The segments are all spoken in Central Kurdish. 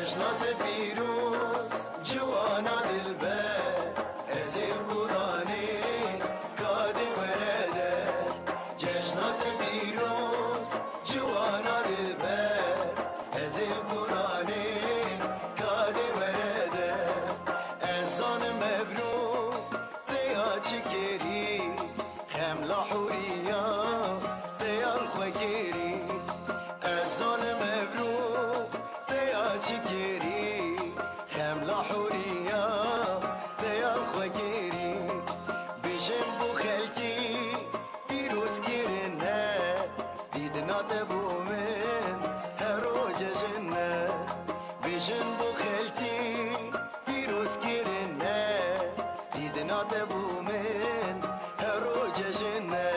ججنات پیروز جوانا دلبر از القرآنی کادی ورده ججنات پیروز جوانا دلبر از القرآنی کادی ورده ezan mebrûk teya çikeri xemla huriya teya xwekeri ezan mebrûk teya çikeri xemla huriya teya xwekeri bijim bu xelkî pîroz kirine dîdina te bû min hero cejine bijim bu xelkî pîroz kirine dîdina te bû min hero cejine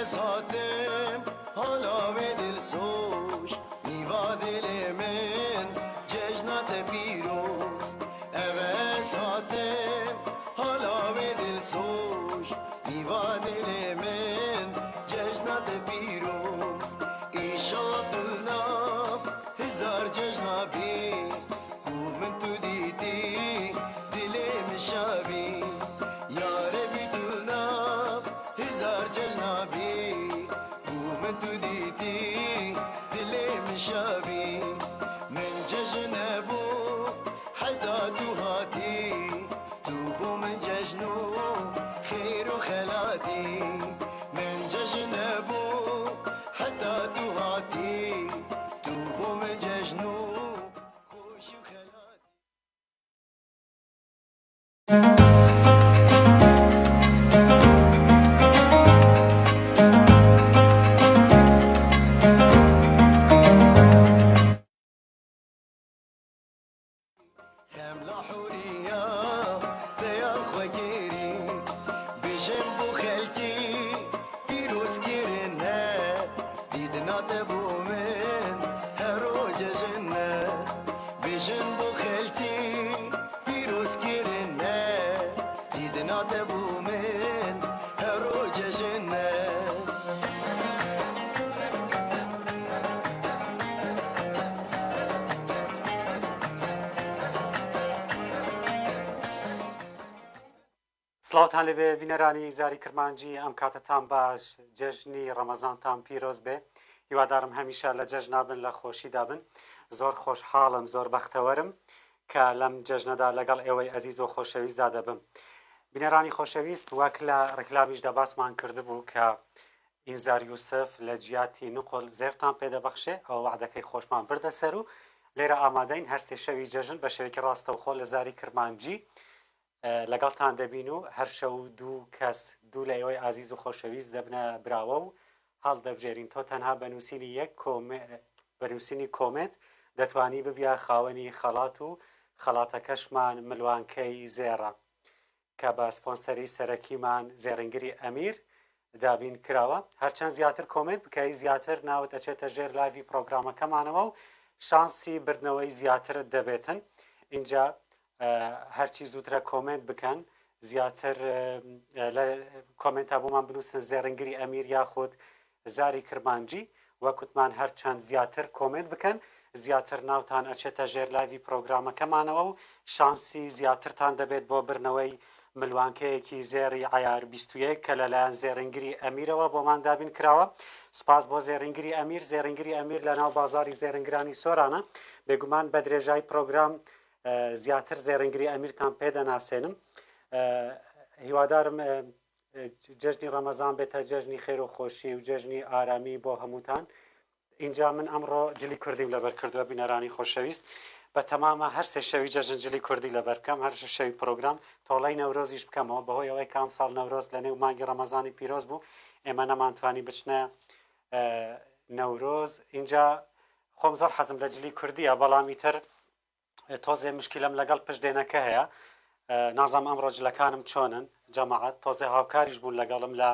Satım hala ve dil soş niva dilimin cejnate piruz eve satım hala ve dil soş niva dilimin cejnate piruz İnşallah hizar cejnabi kumin tu diti dilim şabi ya Rabbi dulnab hizar cejnabi kumin tu diti dilim şabi min cejnebu hatta tu hati tu bu min cejnu khairu khalati min cejnebu hatta tu hati tu bu min cejnu khushu khalati خملا حورية تيا خوكيري بجم بو خلكي بيروز كيرنا ديدنا تبو من هرو ججنا بجم بو خلكي بيروز كيرنا ديدنا تبو من هرو ججنا سڵاوتان لەبێ بینەرانی زاری کرمانجی ئەم کاتتان باش جەژنی ڕەمەزانتان پیرۆز بێ هیوادارم هەمیشە لە جەژنا بن لە خۆشیدا بن زۆر خۆشحاڵم زۆر بەختەوەرم کە لەم جەژنەدا لەگەڵ ئێوەی ئەزیز و خۆشەویستدا دەبم بینەرانی خۆشەویست وەک لە ڕکلامیشدا باسمان کردبوو کە ئینزار یوسف لە جیاتی نقل زێرتان پێدەبەخشێ ئەو وعدەکەی خۆشمان بردە سەر و لێرە ئامادەین هەر سێ شەوی جەژن بە شێوەیەکی ڕاستەوخۆ لە زاری کرمانجی لەگەڵتان دەبین و هەر شەو دوو کەس دوو لە ئێوەی ئازیز و خۆشەویست دەبنە براوە و هەڵدەبژێرین تۆ تەنها بەنووسینی یەک بەنووسینی کۆمنت دەتوانی ببیە خاوەنی خەڵات و خەڵاتەکەشمان ملوانکەی زێڕە کە بە سپۆنسەری سەرەکیمان زێڕنگری ئەمیر دابین کراوە هەرچەند زیاتر کۆمنت بکەی زیاتر ناوت ئەچێتە ژێر لایڤی پرۆگرامەکەمانەوە و شانسی بردنەوەی زیاترت دەبێتن اینجا هەرچی زووترە کۆمنت بکەن زیاتر لە کۆمنتا بۆمان بنووسن زێڕنگری ئەمیر یاخود زاری کرمانجی وەکوتمان هەرچەند زیاتر کۆمنت بکەن زیاتر ناوتان ئەچێتە ژێر لایڤی پرۆگرامەکەمانەوە و شانسی زیاترتان دەبێت بۆ برنەوەی ملوانکەیەکی زێڕی عیار 21 کە لەلایەن زێڕنگری ئەمیرەوە بۆمان دابین کراوە سپاس بۆ زێڕنگری ئەمیر زێڕنگری ئەمیر لە ناو بازاری زێڕنگرانی سۆرانە بێگومان بە درێژای پرۆگرام زیاتر زێڕنگری ئەمیرتان پێدەناسێنم هیوادارم جەژنی ڕەمەزان بێتە جەژنی خێر و خۆشی و جەژنی ئارامی بۆ هەمووتان اینجا من ئەمڕۆ جلی کوردیم لەبەر کردووە بینەرانی خۆشەویست بە تەمامە هەر سێ شەوی جەژن جلی کوردی لەبەرکەم هەر شەوی پرۆگرام تۆڵەی نەورۆزیش بکەمەوە بەهۆی ئەوەی کام ساڵ نەورۆز لە نێو مانگی ڕەمەزانی پیرۆز بوو ئێمە نەمانتوانی بچنە نەورۆز اینجا خۆم زۆر حەزم لە جلی کوردیە بەڵامی تر تۆزێ مشکلم لەگەڵ پشتێنەکە هەیە نازام ئەمڕۆ جلەکانم چۆنن جەماعەت تۆزێ هاوکاریش بوون لەگەڵم لە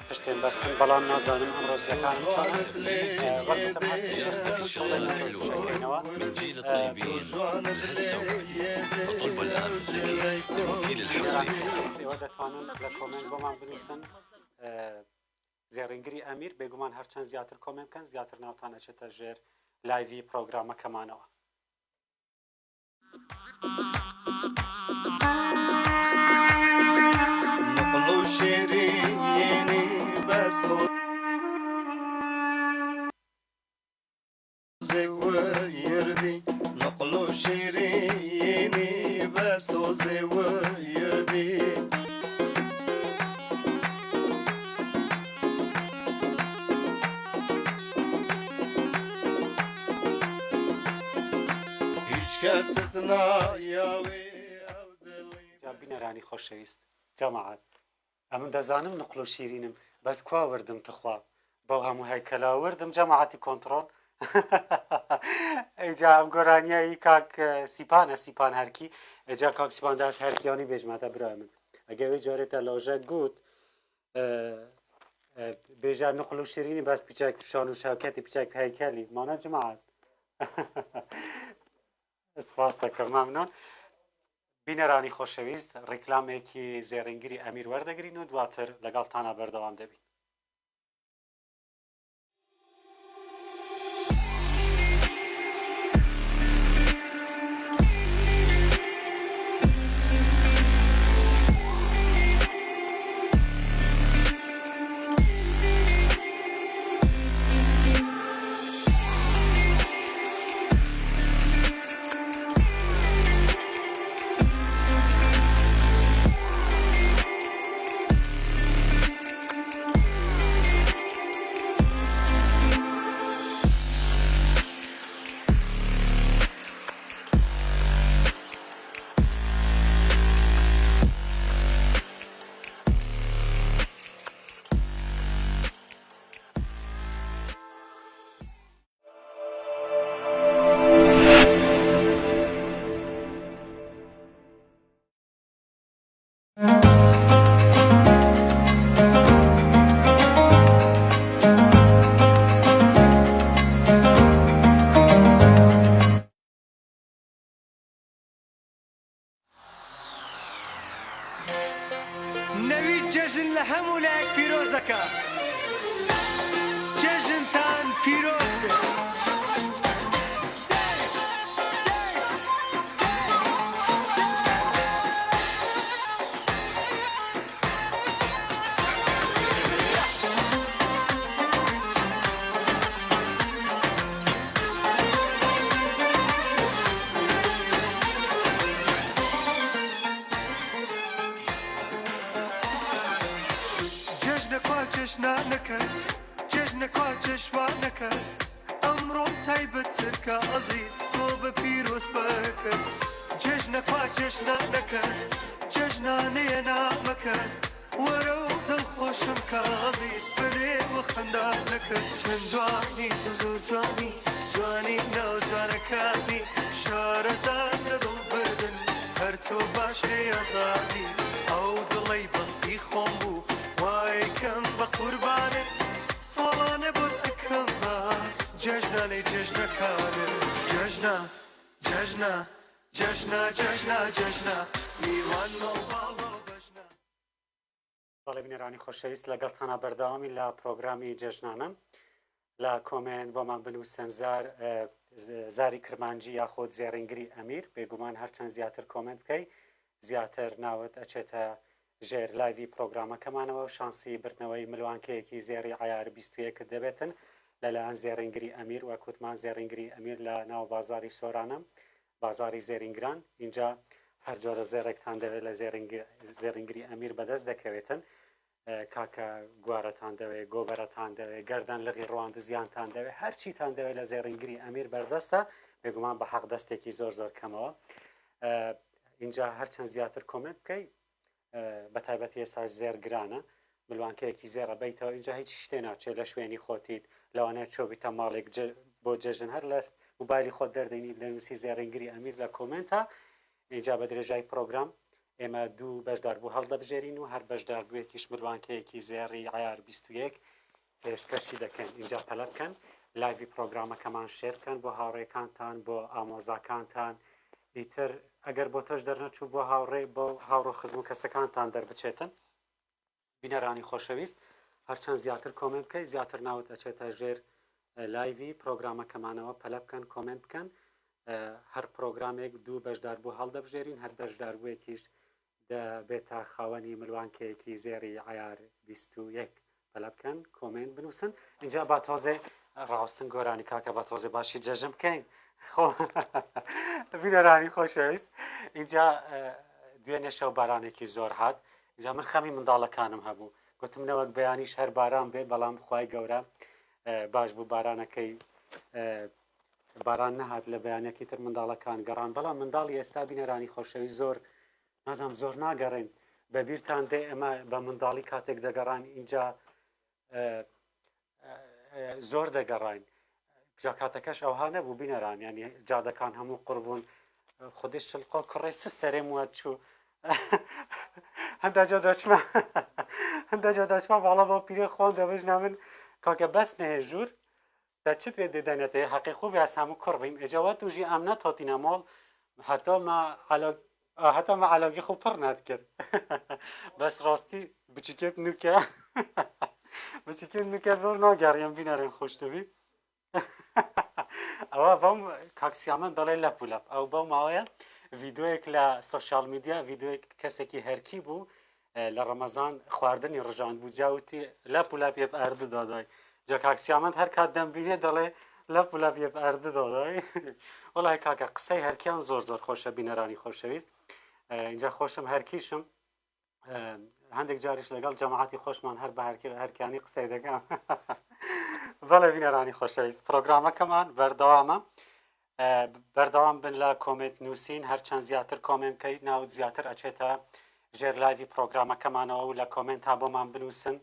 پشتێن بەستن بەڵام نازانم ئەمڕۆ جلەکانم چۆنن من جيل الطيبين لهالسوق بطلب الآن لكيف الوكيل الحصري ئێوە دەتوانن لە کۆمنت بۆمان بنووسن زێڕینگری ئەمیر بێگومان هەرچەند زیاتر کۆمنت بکەن زیاتر ناوتان ئەچێتە ژێر لایڤی پرۆگرامەکەمانەوە نقل شيريني بس ويردي نقل شيريني بس ويردي هیچ کەستنا یاوێ ئەو دڵی جا بینەرانی خۆشەویست جەماعەت ئەمن دەزانم نقل و شیرینم بەس کوا وردم تخوا بۆ هەموو هەیکەلا وردم جەماعەتی کۆنتڕۆل ئەیجا ئەم گۆرانیایی کاک سیپان هەرکی ئەجا کاک سیپان داس هەرکیانی بێژماتە برای من ئەگەوەی جارێتە لەوژە گوت بێژار نقل و شیرینی بەس پیچاک شان و شاوکەتی پیچاک هەیکەلی مانە جەماعەت سپاس دەکەم مەمنون بینەرانی خۆشەویست ڕیکلامێکی زێڕینگری ئەمیر وەردەگرین و دواتر لەگەڵتانە بەردەوام دەبین نەوی جەژن لە هەموو لایەک پیرۆزەکە جەژنتان پیرۆز بێت جەژنەکەت جەژنەکە جەژوانەکەت ئەمڕۆم تایبەتترکە ئەزیز تۆ بە پیرۆز بەکەت جەژنەکە جەژنانەکەت جەژنانەیە نامەکەت وەرە و دڵخۆشم کە ئەزیز بەرێ وە خەندانەکەت چەند جوانی تۆ زۆر جوانی جوانی ناوجوانەکانی شارەزار لە دڵ بردن هەر تۆ باشێ ئەزادی ئەو دڵەی بەستی خۆم بوو وایکەم بە قوربانت ساڵانە بۆ فکرم بە جەژنانەی جەژنەکانت جەژنە جەژنە جەژنە جەژنە جەژنە میوان مەڵباڵە بەژنە بەڵێ بینەرانی خۆشەویست لەگەڵتانە بەردەوامی لە پرۆگرامی جەژنانە لە کۆمنت بۆمان بنووسن زاری کرمانجی یاخۆت زێڕینگری ئەمیر بێگومان هەرچەند زیاتر کۆمنت بکەی زیاتر ناوت ئەچێتە ژێر لایڤی پرۆگرامەکەمانەوە و شانسی بردنەوەی ملوانکەیەکی زێری عیار 21 دەبێتن لەلایەن زێڕینگری ئەمیر و کوتمان زێڕینگری ئەمیر لە ناو بازاری سۆرانە بازاری زێرینگران اینجا هەر جۆرە زێڕێکتان دەوێت لە زێڕینگری ئەمیر بەدەست دەکەوێتن کاکە گوارەتان دەوێت گۆبەرەتان دەوێت گەردەن لەغی ڕواندزیانتان دەوێت هەرچیتان دەوێت لە زێڕینگری ئەمیر بەردەستە بێگومان بە حەق دەستێکی زۆر زۆر کەمەوە اینجا هەرچەند زیاتر کۆمنت بکەی بە تایبەتی ئێستا زێرگرانە ملوانکەیەکی زێڕە بیتەوە اینجا هیچ شتێ ناچێت لە شوێنی خۆتیت لەوانەیە چۆبیتە ماڵێک بۆ جەژن هەر لە موبایلی خۆت دەردەینی لەنووسی زێڕنگری ئەمیر لە کۆمنتە اینجا بە درێژای پرۆگرام ئێمە دوو بەشدار بوو هەڵدەبژێرین و هەر بەشدار بوویەکیش ملوانکەیەکی زێڕی عیار 21 پێشکەشی دەکەن اینجا پەلە بکەن لایڤی پرۆگرامەکەمان شێر بکەن بۆ هاوڕێکانتان بۆ ئامۆزاکانتان ئیتر ئەگەر بۆ تۆش دەرنەچوو بۆ هاوڕێ بۆ هاوڕۆ خزم و کەسەکانتان دەربچێتن بینەرانی خۆشەویست هەرچەند زیاتر کۆمنت بکەیت زیاتر ناوت ئەچێتە ژێر لایڤی پرۆگرامەکەمانەوە پەلە بکەن کۆمنت بکەن هەر پرۆگرامێک دوو بەشدار بوو هەڵدەبژێرین هەر بەشدار بوویەکیش دەبێتە خاوەنی ملوانکەیەکی زێری عیار 21 پەلە بکەن کۆمنت بنووسن اینجا با تۆزێ ڕاستن گۆرانی کاکە بە تۆزێ باشی جەژم بکەین خۆ بینەرانی خۆشەویست اینجا دوێنێ شەو بارانێکی زۆر هات اینجا من خەمی منداڵەکانم هەبوو گوتم نەوەک بەیانیش هەر باران بێ بەڵام خوای گەورە باش بوو بارانەکەی باران نەهات لە بەیانێکی تر منداڵەکان گەڕان بەڵام منداڵی ئێستا بینەرانی خۆشەوی زۆر نازام زۆر ناگەڕێن بەبییرتان دێ ئەمە بە منداڵی کاتێک دەگەڕان اینجا زۆر دەگەڕین جا کاتەکەش ئەوها نەبوو بینەران ینی جادەکان هەموو قوربوون خودی شلقۆ کوڕی سستەرێم وە چوو هەندا جا دەچمە باڵە بۆ پیرێ خۆن دەبژنا من کاکە بەس نەهێ ژوور دەچت وێ دێدەنێتێ حەقی خوب یاس هەموو کوڕ بین ئێجاوە توژی ئەم نەتۆتینە مۆڵ هەتا مە علاگی خوب پڕ نات کرد بەس ڕاستی بچکێت نوکە بچکێت نوکە زۆر ناگەڕیم بینەرێن خۆشتوی ئەوە بەم کاکسیامە دەڵێ لەپولەپ ئەو بەو ماوەیە ڤیددیوەیەک لە سۆشال میدیا ڤیددیوەیەک کەسێکی هەرکی بوو لە ڕەمەزان خواردنی ڕژان بوو جاوتی لەپولە پێ ئەردە دادای جا کاکسیامەند هەر کات دەمبینێ دەڵێ لەپولە پێ ئەردە دادای وڵای کاکە قسەی هەرکیان زۆر زۆر خۆشە بینەرانی خۆشەویست اینجا خۆشم هەرکیشم هەندێک جاریش لەگەڵ جەماعەتی خۆشمان هەر بە هەرکیانی قسەی دەکەم بەڵێ بینەرانی خۆشەویست پرۆگرامەکەمان بەردەوامە بەردەوام بن لە کۆمنت نووسین هەرچەند زیاتر کۆمنت بکەیت ناوت زیاتر ئەچێتە ژێر لایڤی پرۆگرامەکەمانەوە و لە کۆمنت تا بۆمان بنووسن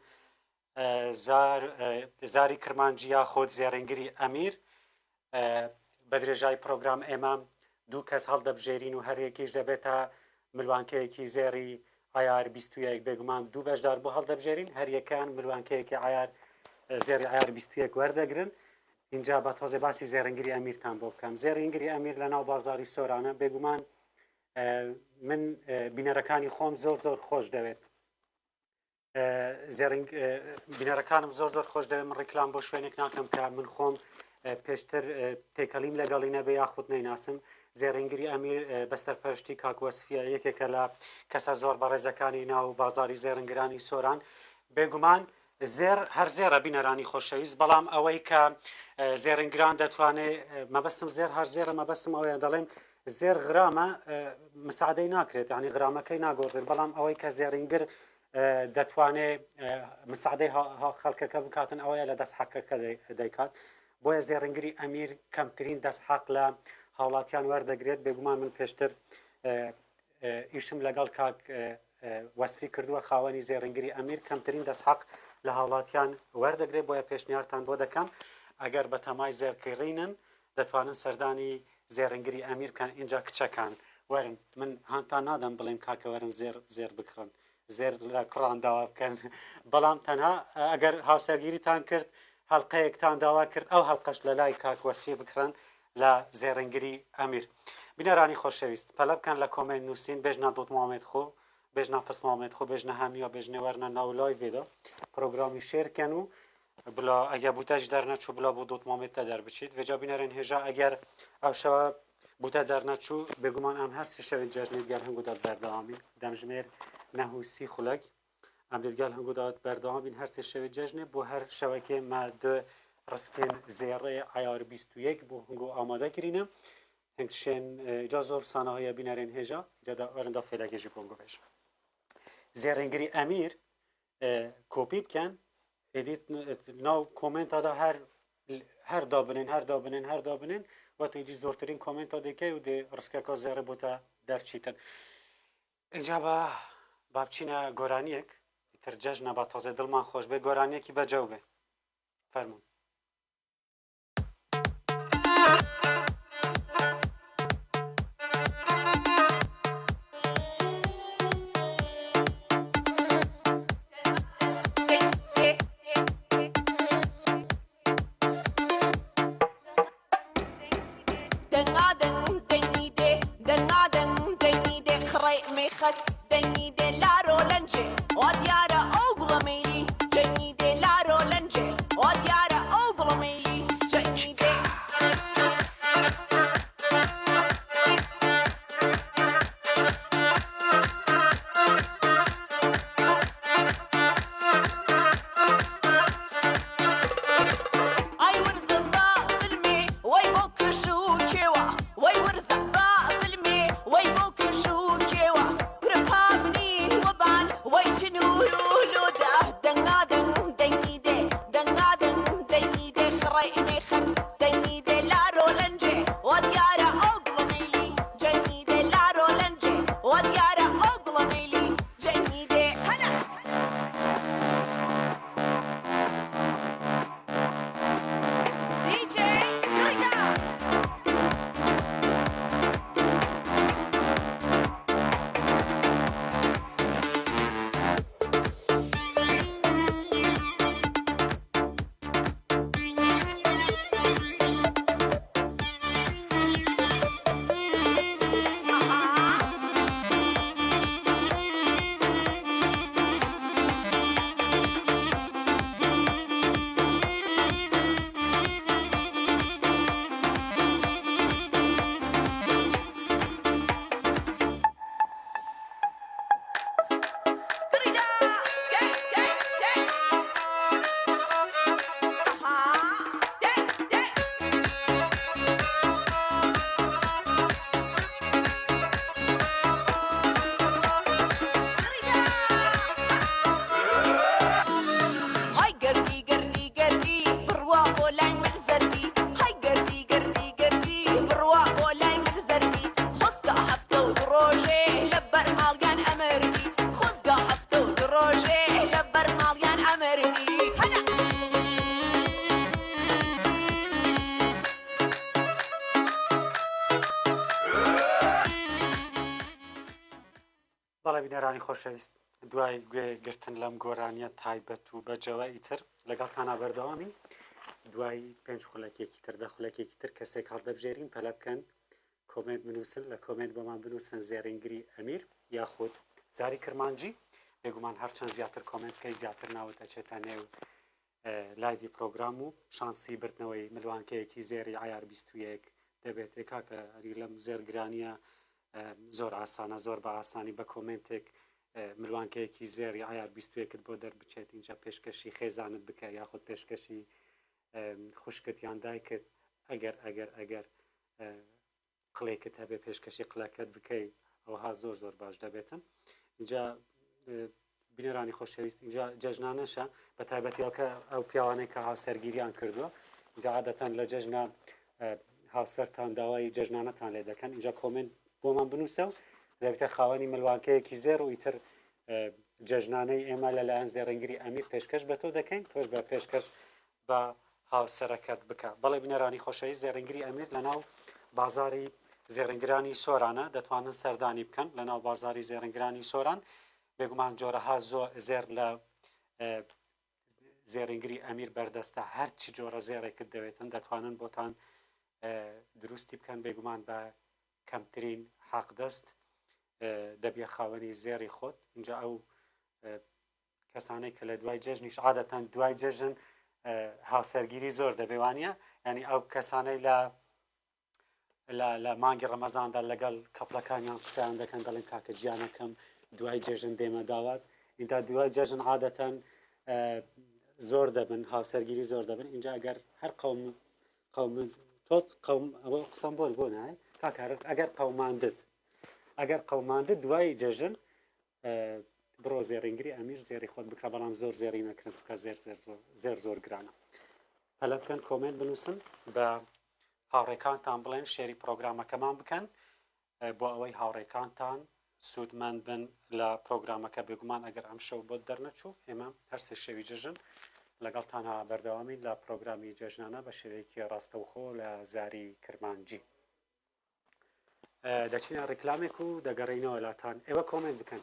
زاری کرمانجییا خۆت زێڕنگری ئەمیر بە درێژای پرۆگرام ئێمە دوو کەس هەڵدەبژێرین و هەرێکیش دەبێتە ملوانکەیەکی زێری عیار 21 بێگومان دوو بەشدار بۆ هەڵدەبژێرین هەریەکان ملوانکەیەکی عیار زێری عیار 21 وەردەگرن اینجا بە تۆزێ باسی زێڕنگری ئەمیرتان بۆ بکەم زێڕنگری ئەمیر لە ناو بازاری سۆرانە بێگومان من بینەرەکانی خۆم زۆر زۆر خۆش دەوێت بینەرەکانم زۆر زۆر خۆش دەوێت من ڕیکلام بۆ شوێنێک ناکەم کە من خۆم پێشتر تێکەلیم لەگەڵی نەبێ یاخود نەیناسم زێڕنگری ئەمیر بەستەرپەرشتی کاکوەسفیە یەکێکە لە کەسە زۆر بەڕێزەکانی ناو بازاری زێڕنگرانی سۆران بێگومان زێر هەر زێرە بینەرانی خۆشەویست بەڵام ئەوەی کە زێڕنگران دەتوانێت مەبەستم زێر هەر زێرە مەبەستم ئەوەیە دەڵێم زێر غرامە مساعدەی ناکرێت ینی غرامەکەی ناگۆڕێت بەڵام ئەوەی کە زێڕنگر دەتوانێت مساعدەی خەڵکەکە بکاتن ئەوەیە لە دەست حەقەکە دەیکات بۆیە زێڕنگری ئەمیر کەمترین دەست حەق لە هاوڵاتیان وەردەگرێت بێگومان من پێشتر ئیشم لەگەڵ کاک وەسفی کردووە خاوەنی زێڕنگری ئەمیر کەمترین دەست حەق لە هاوڵاتیان وەردەگرێت بۆیە پێشنیارتان بۆ دەکەم ئەگەر بە تەمای زێرکردڕینن دەتوانن سەردانی زێڕنگری ئەمیر بکەن اینجا کچەکان وەرن من هاانتان نادەم بڵێم کاکە وەرن زێر بکڕن زێر لە کوڕان داوا بکەن بەڵام تەنها ئەگەر هاوسەرگیریتان کرد هەڵلقەیەکتان داوا کرد ئەو هەڵلقەش لە لای کاک وەسفی بکڕن لە زێڕنگری ئەمیر بینەرانی خۆشەویست پەلە بکەن لە کۆمنت نووسین بێژنا دوت محەممەد خۆ بێژنا پس محەممەد خۆ بێژنە هەمیە بێژنێ وەرنە ناو لایڤێدا پرۆگرامی شێرکەن و بلا ئەگە بوتەش دەرنەچوو بلا بۆ دوت محەممەدتە دەربچیت وێجا بینەرێن هێژا ئەگەر ئەو شەوە بوتە دەرنەچوو بێگومان ئەم هەرسی شەوی جەژنێت گەل هەنگودات بەردەوامی دەمژمێر نەهوسی خولەک ئەم دەگەل هەنگودات بەردەوامین هەرسی شەوی جەژنێ بۆ هەر شەوەکێ مە دو ڕسکێن زێڕێ عیار 21 بۆ هەنگۆ ئامادەکرینە هەنگشێن جا زۆر سانەهەیە بینەرێن هێژا جادا وەرندا فێلەکێژی بۆنگۆ بێژ زێڕنگری ئەمیر کۆپی بکەن ئێدیت ناو کۆمنتادا هەر دابنێن و تویجی زۆرترین کۆمنتا دەکەی و دێ ڕسکەکە زێڕێ بۆتە دەرچیتن اینجا بە بابچینە گۆرانیەک ئیتر جەژنە بە تۆزێ دڵمان خۆش بێ گۆرانیەکی بەجەو بێ فەرموون. بەڵێ بینەرانی خۆشەویست دوای گوێگرتن لەم گۆرانیە تایبەت و بەجەوە ئیتر لەگەڵتانە بەردەوامی دوای 5 خولەکێکی تر 10 خولەکێکی تر کەسێک هەڵدەبژێرین پەلە بکەن کۆمنت بنووسن لە کۆمنت بۆمان بنووسن زێڕینگری ئەمیر یاخود زاری کرمانجی بێگومان هەرچەند زیاتر کۆمنت بکەی زیاتر ناوت ئەچێتە نێو لایڤی پرۆگرام و شانسی بردنەوەی ملوانکەیەکی زێری عیار 21 دەبێت کاکە لەم زێرگرانیە زۆر ئاسانە زۆر بە ئاسانی بە کۆمنتێک ملوانکەیەکی زێری عیار 21 بۆ دەربچێت اینجا پێشکەشی خێزانت بکە یاخود پێشکەشی خوشکت یان دایکت ئەگەر قڵێکت هەبێ پێشکەشی قڵەکەت بکەی ئەوها زۆر زۆر باش دەبێتن. اینجا بینەرانی خۆشەویست اینجا جەژنانەشە بە تایبەتیەوەکە ئەو پیاوانەی کە هاوسەرگیریان کردووە اینجا عادەتەن لە جەژنە هاوسەرتان داوای جەژنانەتان لێ دەکەن اینجا کۆمنت بۆمان بنووسە و دەبێتە خاوەنی ملوانکەیەکی زێر و ئیتر جەژنانەی ئێمە لەلایەن زێڕینگری ئەمیر پێشکەش بە تۆ دەکەین تۆش بە پێشکەش بە هاوسەرەکەت بکە. بەڵێ بینەرانی خۆشەویست زێڕینگری ئەمیر لەناو بازاری زێڕینگرانی سۆرانە دەتوانن سەردانی بکەن لەناو بازاری زێڕینگرانی سۆران بێگومان جۆرەها زێر لە زێڕینگری ئەمیر بەردەستە هەرچی جۆرە زێڕێکت دەوێتن دەتوانن بۆتان دروستی بکەن بێگومان بە کەمترین حەقدەست دەبێ خاوەنی زێری خۆت. اینجا ئەو کەسانەی کە لە دوای جەژنیش عادەتەن دوای جەژن هاوسەرگیری زۆر دەبێوانە ینی ئەو کەسانەی لە مانگی ڕەمەزاندا لەگەڵ کەپڵەکانیان قسەیان دەکەن دەڵێن کاکە گیانەکەم دوای جێژن دێمە داوات اینجا دوای جەژن عادەتەن زۆر دەبن هاوسەرگیری زۆر دەبن. اینجا ئەگەر هەر قەوم تۆت قەوم ئەوە قسەم بۆ نایە کاکە ئەگەر قەوماندت دوای جەژن بڕۆ زێڕینگری ئەمیر زێری خۆت بکە بەڵام زۆر زێری نەکردن چونکە زێر زۆر گرانە. هەلە بکەن کۆمنت بنووسن بە هاوڕێکانتان بڵێن شێری پرۆگرامەکەمان بکەن بۆ ئەوەی هاوڕێکانتان سوودمەند بن لە پرۆگرامەکە بێگومان ئەگەر ئەم شەو بۆ دەرنەچوو ئێمە هەر سێ شەوی جژن لەگەڵتانها بەردەوامی لە پرۆگرامی جێژنانە بە شێوەیەکی ڕاستەوخۆ لە زاری کرمانجی دەچینە ڕیکلامێک و دەگەڕینەوە لاتان ئێوە کۆمنت بکەن.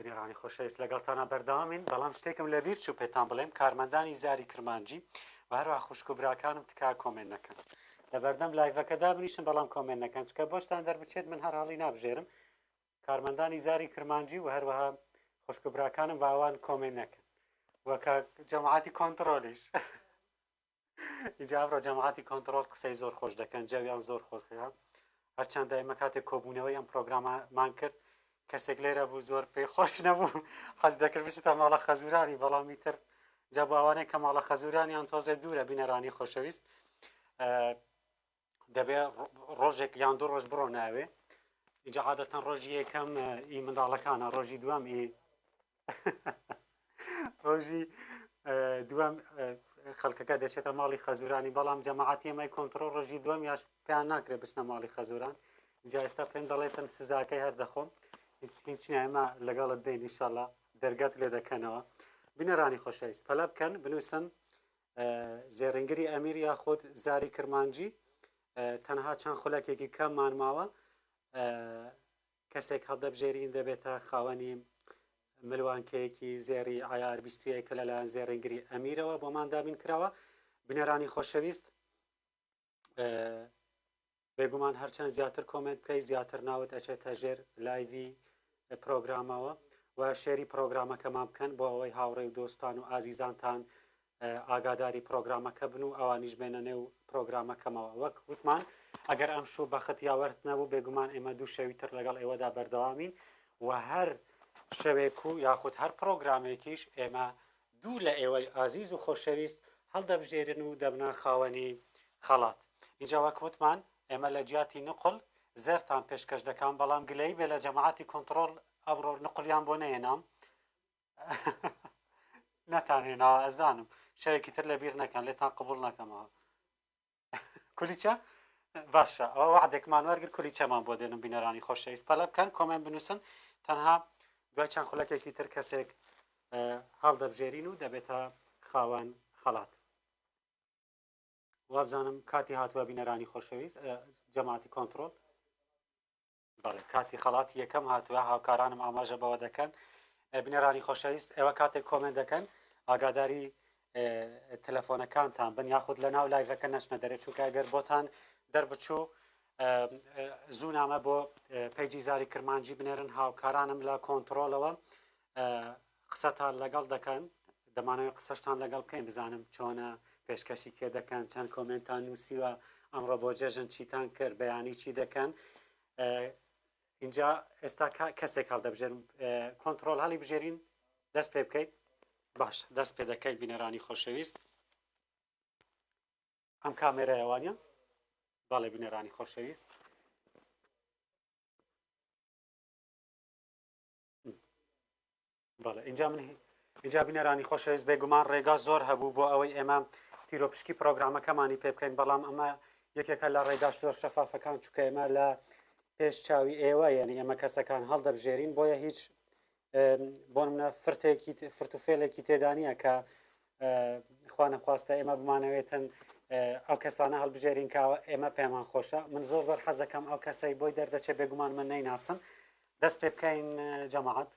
بنێرانی خۆشەویست لەگەڵتانە بەردەوامین بەڵام شتێکم لەبیر چوو پێتان بڵێم کارمەندانی زاری کرمانجی و هەروە خوشک و براکانم تکا کۆمنت نەکەن لە بەردەم لایڤەکەدا بنیشن بەڵام کۆمنت نەکەن چکە بۆشتان دەربچێت من هەر هەڵی نابژێرم کارمەندانی زاری کرمانجی و هەروەها خوشک و براکانم باوان کۆمنت نەکەن وەکە جەماعەتی کۆنتڕۆلیش ئیجا جەماعەتی کۆنتڕۆل قسەی زۆر خۆش دەکەن جەویان زۆر خۆشە هەرچەندە ئێمە کاتێک کۆبوونەوەی ئەم پرۆگراممان کرد کەسێک لێرە بوو زۆر پێی خۆش نەبوو حەز دەکرد بچێتە ماڵە خەزورانی بەڵامی تر جا بۆ ئەوانەیە کە ماڵە خەزورانیان تۆزێ دوورە بینەرانی خۆشەویست دەبێ ڕۆژێک یان دوو ڕۆژ بڕۆ ناوێ اینجا عادەتەن ڕۆژی یەکەم ئی منداڵەکانە ڕۆژی دووەم ڕۆژی دووەم خەڵکەکە دەچێتە ماڵی خەزورانی بەڵام جەماعەتی ئێمەی کۆنتڕۆڵ ڕۆژی دووەم یاش پێیان ناکرێت بچنە ماڵی خەزوران اینجا ئێستا پێم دەڵێتن سزاکەی هەر دەخۆم هیچ ئێمە لەگەڵت دەین ئینشاڵڵا دەرگەت لێ دەکەنەوە بینەرانی خۆشەویست پەلە بکەن بنووسن زێڕینگری ئەمیر یاخود زاری کرمانجی تەنها چەند خولەکێکی کەممان ماوە کەسێک هەڵدەبژێرین دەبێتە خاوەنی ملوانکەیەکی زێری ئایار 21 کە لەلایەن زێڕینگری ئەمیرەوە بۆمان دابین کراوە بینەرانی خۆشەویست بێگومان هەرچەند زیاتر کۆمنت بکەی زیاتر ناوت ئەچێتە ژێر لایڤی پرۆگرامەوە و شێری پرۆگرامەکەمان بکەن بۆ ئەوەی هاوڕێ و دۆستان و ئازیزانتان ئاگاداری پرۆگرامەکە بن و ئەوانیش بێنە نێو پرۆگرامەکەمەوە وەک وتمان ئەگەر ئەم شوو بەخت یاوەرت نەبوو بێگومان ئێمە دوو شەوی تر لەگەڵ ئێوەدا بەردەوامین و هەر شەوێک و یاخود هەر پرۆگرامێکیش ئێمە دوو لە ئێوەی ئازیز و خۆشەویست هەڵدەبژێرن و دەبنە خاوەنی خەڵات اینجا وەک وتمان ئێمە لە جیاتی نقل زەرتان پێشکەش دەکەم بەڵام گلەی بێ لە جەماعەتی کۆنتترۆل ئەمڕۆ نقلیان بۆ نەهێنام نەتانێناوە ئەزانم شەوێکی تر لەبیر نەکەن لێتان قبول نەکەمەوە کولیچە باشە ئەوە وعدێکمان وەرگر کولیچەمان بۆ دێنم بینەرانی خۆشەویست پەلە بکەن کۆمنت بنووسن تەنها دوای چەند خولەکێکی تر کەسێک هەڵدەبژێرین و دەبێتە خاوەن خەڵات وابزانم کاتی هاتووە بینەرانی خۆشەویست جەماعەتی کۆنتترۆل بەڵێ کاتی خەڵاتی یەکەم هاتووە هاوکارانم ئاماژە بەوە دەکەن بینەرانی خۆشەویست ئێوە کاتێک کۆمنت دەکەن ئاگاداری تەلەفۆنەکانتان بن یاخود لە ناو لایڤەکە نەچنە دەرێ چونکە ئەگەر بۆتان دەربچوو زوو نامە بۆ پەیجی زاری کرمانجی بنێرن هاوکارانم لە کۆنتترۆلەوە قسەتان لەگەڵ دەکەن دەمانەوێت قسەشتان لەگەڵ بکەین بزانم چۆنە پێشکەشی کێ دەکەن چەند کۆمنتان نووسیوە ئەمڕۆ بۆ جێژن چیتان کرد بەیانی چی دەکەن اینجا ئێستا کەسێک هەڵدەبژێن کۆنتترۆل هەڵی بژێرین دەست پێ بکەیت باش دەست پێ دەکەیت بینەرانی خۆشەویست ئەم کامێرەیەوانە باڵێ بینەرانی خۆشەویست باڵێ اینجا بینەرانی خۆشەویست بێگومان ڕێگا زۆر هەبوو بۆ ئەوەی ئێمە تیرۆپشکی پرۆگرامەکەمانی پێ بکەین بەڵام ئەمە یەکێکە لە ڕێگاش زۆر شەفافەکان چونکە ئێمە لە پێش چاوی ئێوە یعنی ئێمە کەسەکان هەڵدەبژێرین بۆیە هیچ بۆ منە فرتوفێلێکی تێدانە کە خوا نەخواستە ئێمە بمانەوێتن ئەو کەسانە هەڵبژێرین کاوە ئێمە پێمان خۆشە من زۆر زۆر حەز دەکەم ئەو کەسەی بۆی دەردەچێت بێگومان من نەیناسم دەست پێ بکەین جەماعەت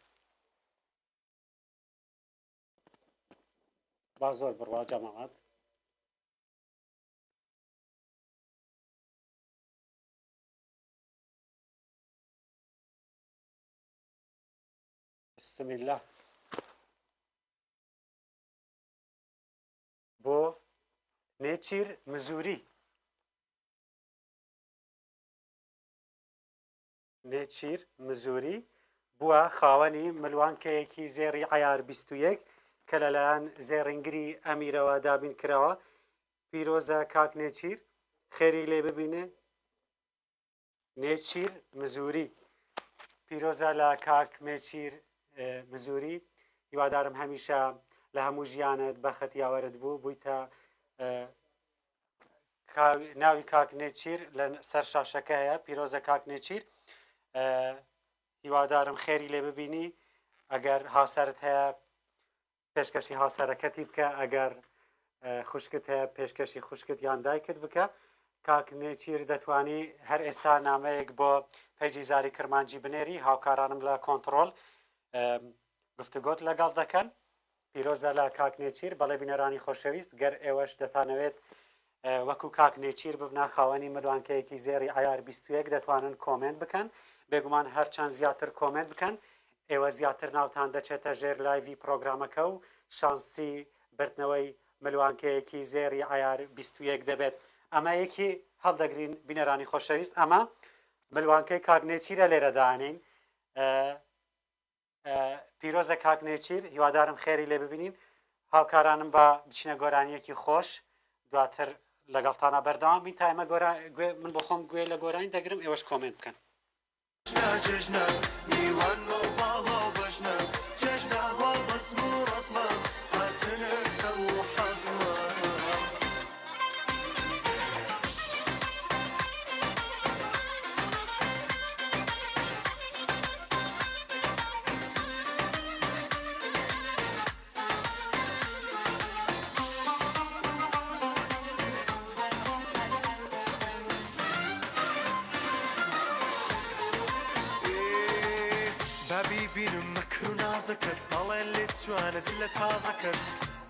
با زۆر بڕوا جەماعەت بسم الله بۆ نێچیر مزوری نێچیر مزوری بووە خاوەنی ملوانکەیەکی زێڕی عیار 21 کە لەلایەن زێڕینگری ئەمیرەوە دابین کراوە پیرۆزە کاک نێچیر خێری لێ ببینێ نێچیر مزوری پیرۆزە لە کاک نێچیر مزوری هیوادارم هەمیشە لە هەموو ژیانت بەخت یاوەرت بوو بوویتە ناوی کاک نێچیر لە سەر شاشەکە هەیە پیرۆزە کاک نێچیر هیوادارم خێری لێ ببینی ئەگەر هاوسەرت هەیە پێشکەشی هاوسەرەکەتی بکە ئەگەر خوشکت هەیە پێشکەشی خوشکت یان دایکت بکە کاک نێچیر دەتوانی هەر ئێستا نامەیەک بۆ پەیجی زاری کرمانجی بنێری هاوکارانم لە کۆنتترۆل گفتگۆت لەگەڵ دەکەن پیرۆزە لە کاک نێچیر بەڵێ بینەرانی خۆشەویست گەر ئێوەش دەتانەوێت وەکو کاک نێچیر ببنا خاوەنی مروانکەیەکی زێری عیار 21 دەتوانن کۆمنت بکەن بێگومان هەرچەند زیاتر کۆمنت بکەن ئێوە زیاتر ناوتان دەچێتە ژێر لایڤی پرۆگرامەکە و شانسی بردنەوەی ملوانکەیەکی زێری عیار 21 دەبێت ئەمە یەکی هەڵدەگرین بینەرانی خۆشەویست ئەمە ملوانکەی کاک نێچیرە لێرە دانین پیرۆزە کاک نێچیر هیوادارم خێری لێ ببینین هاوکارانم بە بچینە گۆرانیەکی خۆش دواتر لەگەڵتانە بەردەوام بین تا ئێمە من بۆ خۆم گوێ لە گۆرانی دەگرم ئێوەش کۆمنت بکەن بینم مەکر و نازەکەت بەڵێن لێ توانت لە تازەکەت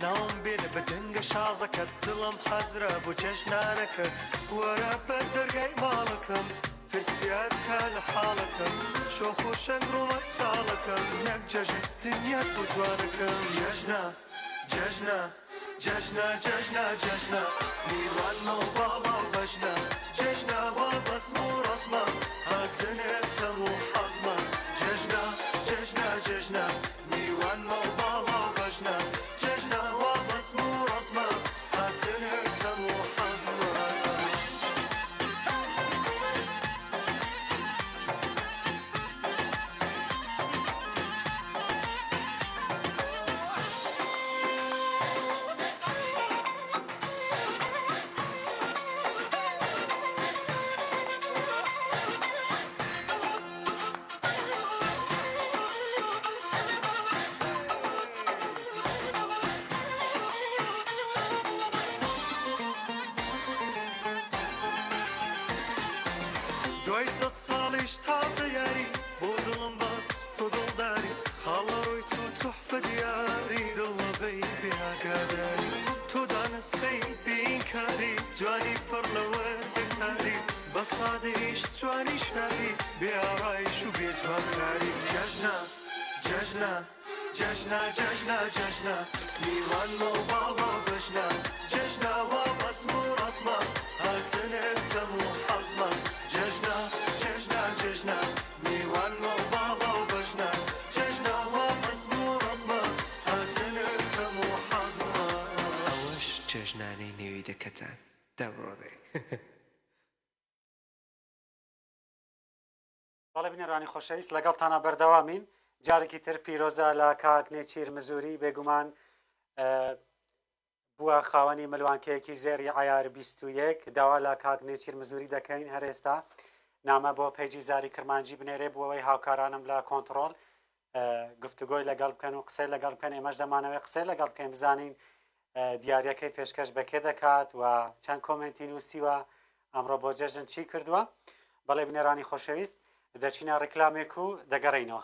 ناوم بێنە بە دەنگە شازەکەت دڵم حەزرە بۆ جەژنانەکەت وەرە بەر دەرگای ماڵەکەم پرسیار بکە لە حاڵەکەم شۆخ و شەنگ ڕۆمە چاڵەکەم نەک جەژن دنیات بۆ جوانەکەم جەژنە جەژنە جشنا جشنا جشنا میوان و بالا و بشنا جشنا و بسم و رسما هاتن ارتم و حزما جشنا جشنا جشنا میوان و بالا و بشنا جشنا و بسم و رسما هاتن ارتم و حزما دوای صد ساڵیش تازە یاری بۆ دڵم بەست تۆ دڵداری خاڵەڕۆی تۆ تحفە دیاری دڵەبەی بێئاگاداری تۆ دانسخەی بێئینکاری جوانی پڕ لە وەردەکاری بە سادەیش جوانی شاری بێئاڕایش و بێجوانکاری جەژنە جەژنە جەژنە جەژنە جەژنە میوانمە و باڵا و بەژنە جەژناوە بەسم و ڕەسمە هاتن ارتەم و حەزمە جەژنە جەژنە جەژنە میوانمە و باڵا و بەژنە جەژناوە بەسم و ڕەسمە هاتن ارتەم و حەزمە ئەوەش جەژنانەی نێوی دەکەتان دەبڕۆدەی بەڵێ بینێڕانی خۆشەویست لەگەڵتانە بەردەوامین جارێکی تر پیرۆزە لە کاک نێچیر مزوری بێگومان بووە خاوەنی ملوانکەیەکی زێری عیار 21 داوا لە کاک نێچیر مزوری دەکەین هەر ئێستا نامە بۆ پەیجی زاری کرمانجی بنێرێ بووەوەی هاوکارانم لە کۆنتڕۆل گفتوگۆی لەگەڵ بکەن و قسەی لەگەڵ بکەن ئێمەش دەمانەوەی قسەی لەگەڵ بکەین بزانین دیارەکەی پێشکەش بەکێ دەکات و چەند کۆمنتی نووسیوە ئەمڕۆ بۆ جەژن چی کردووە بەڵێ بنێرانی خۆشەویست دەچینە ڕێکلامێک و دەگەڕێینەوە.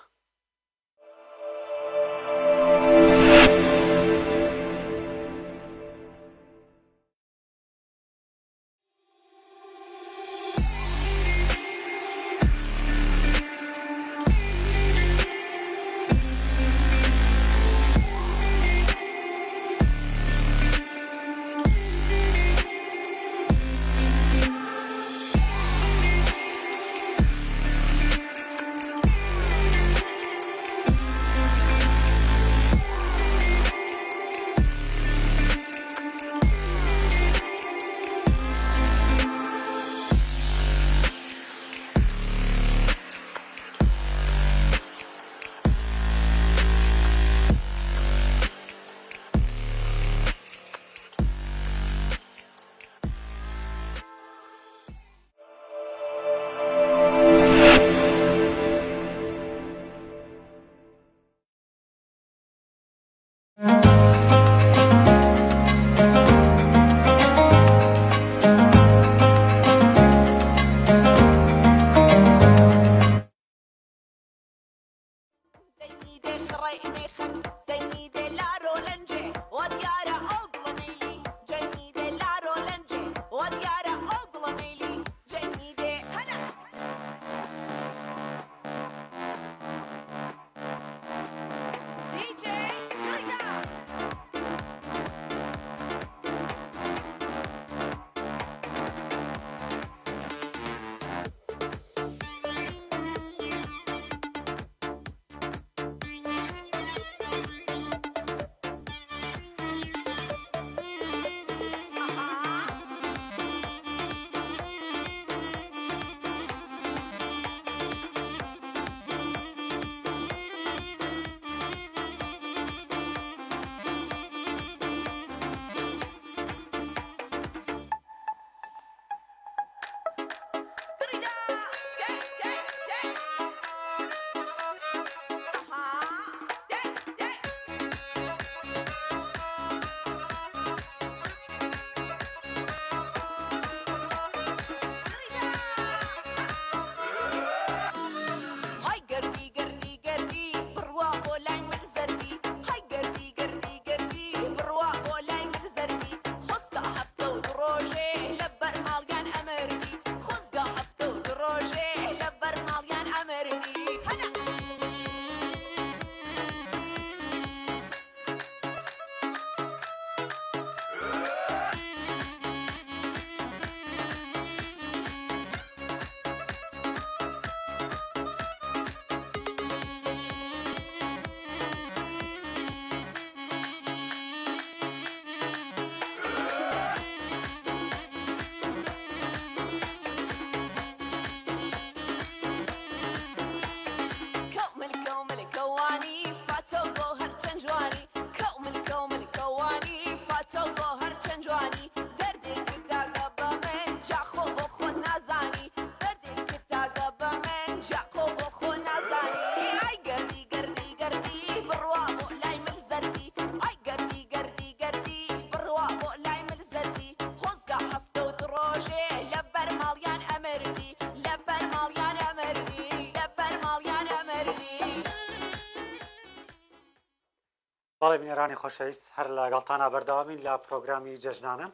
بەڵێ بینێرانی خۆشەویست هەر لە گەڵتانە بەردەوامین لە پرۆگرامی جەژنانە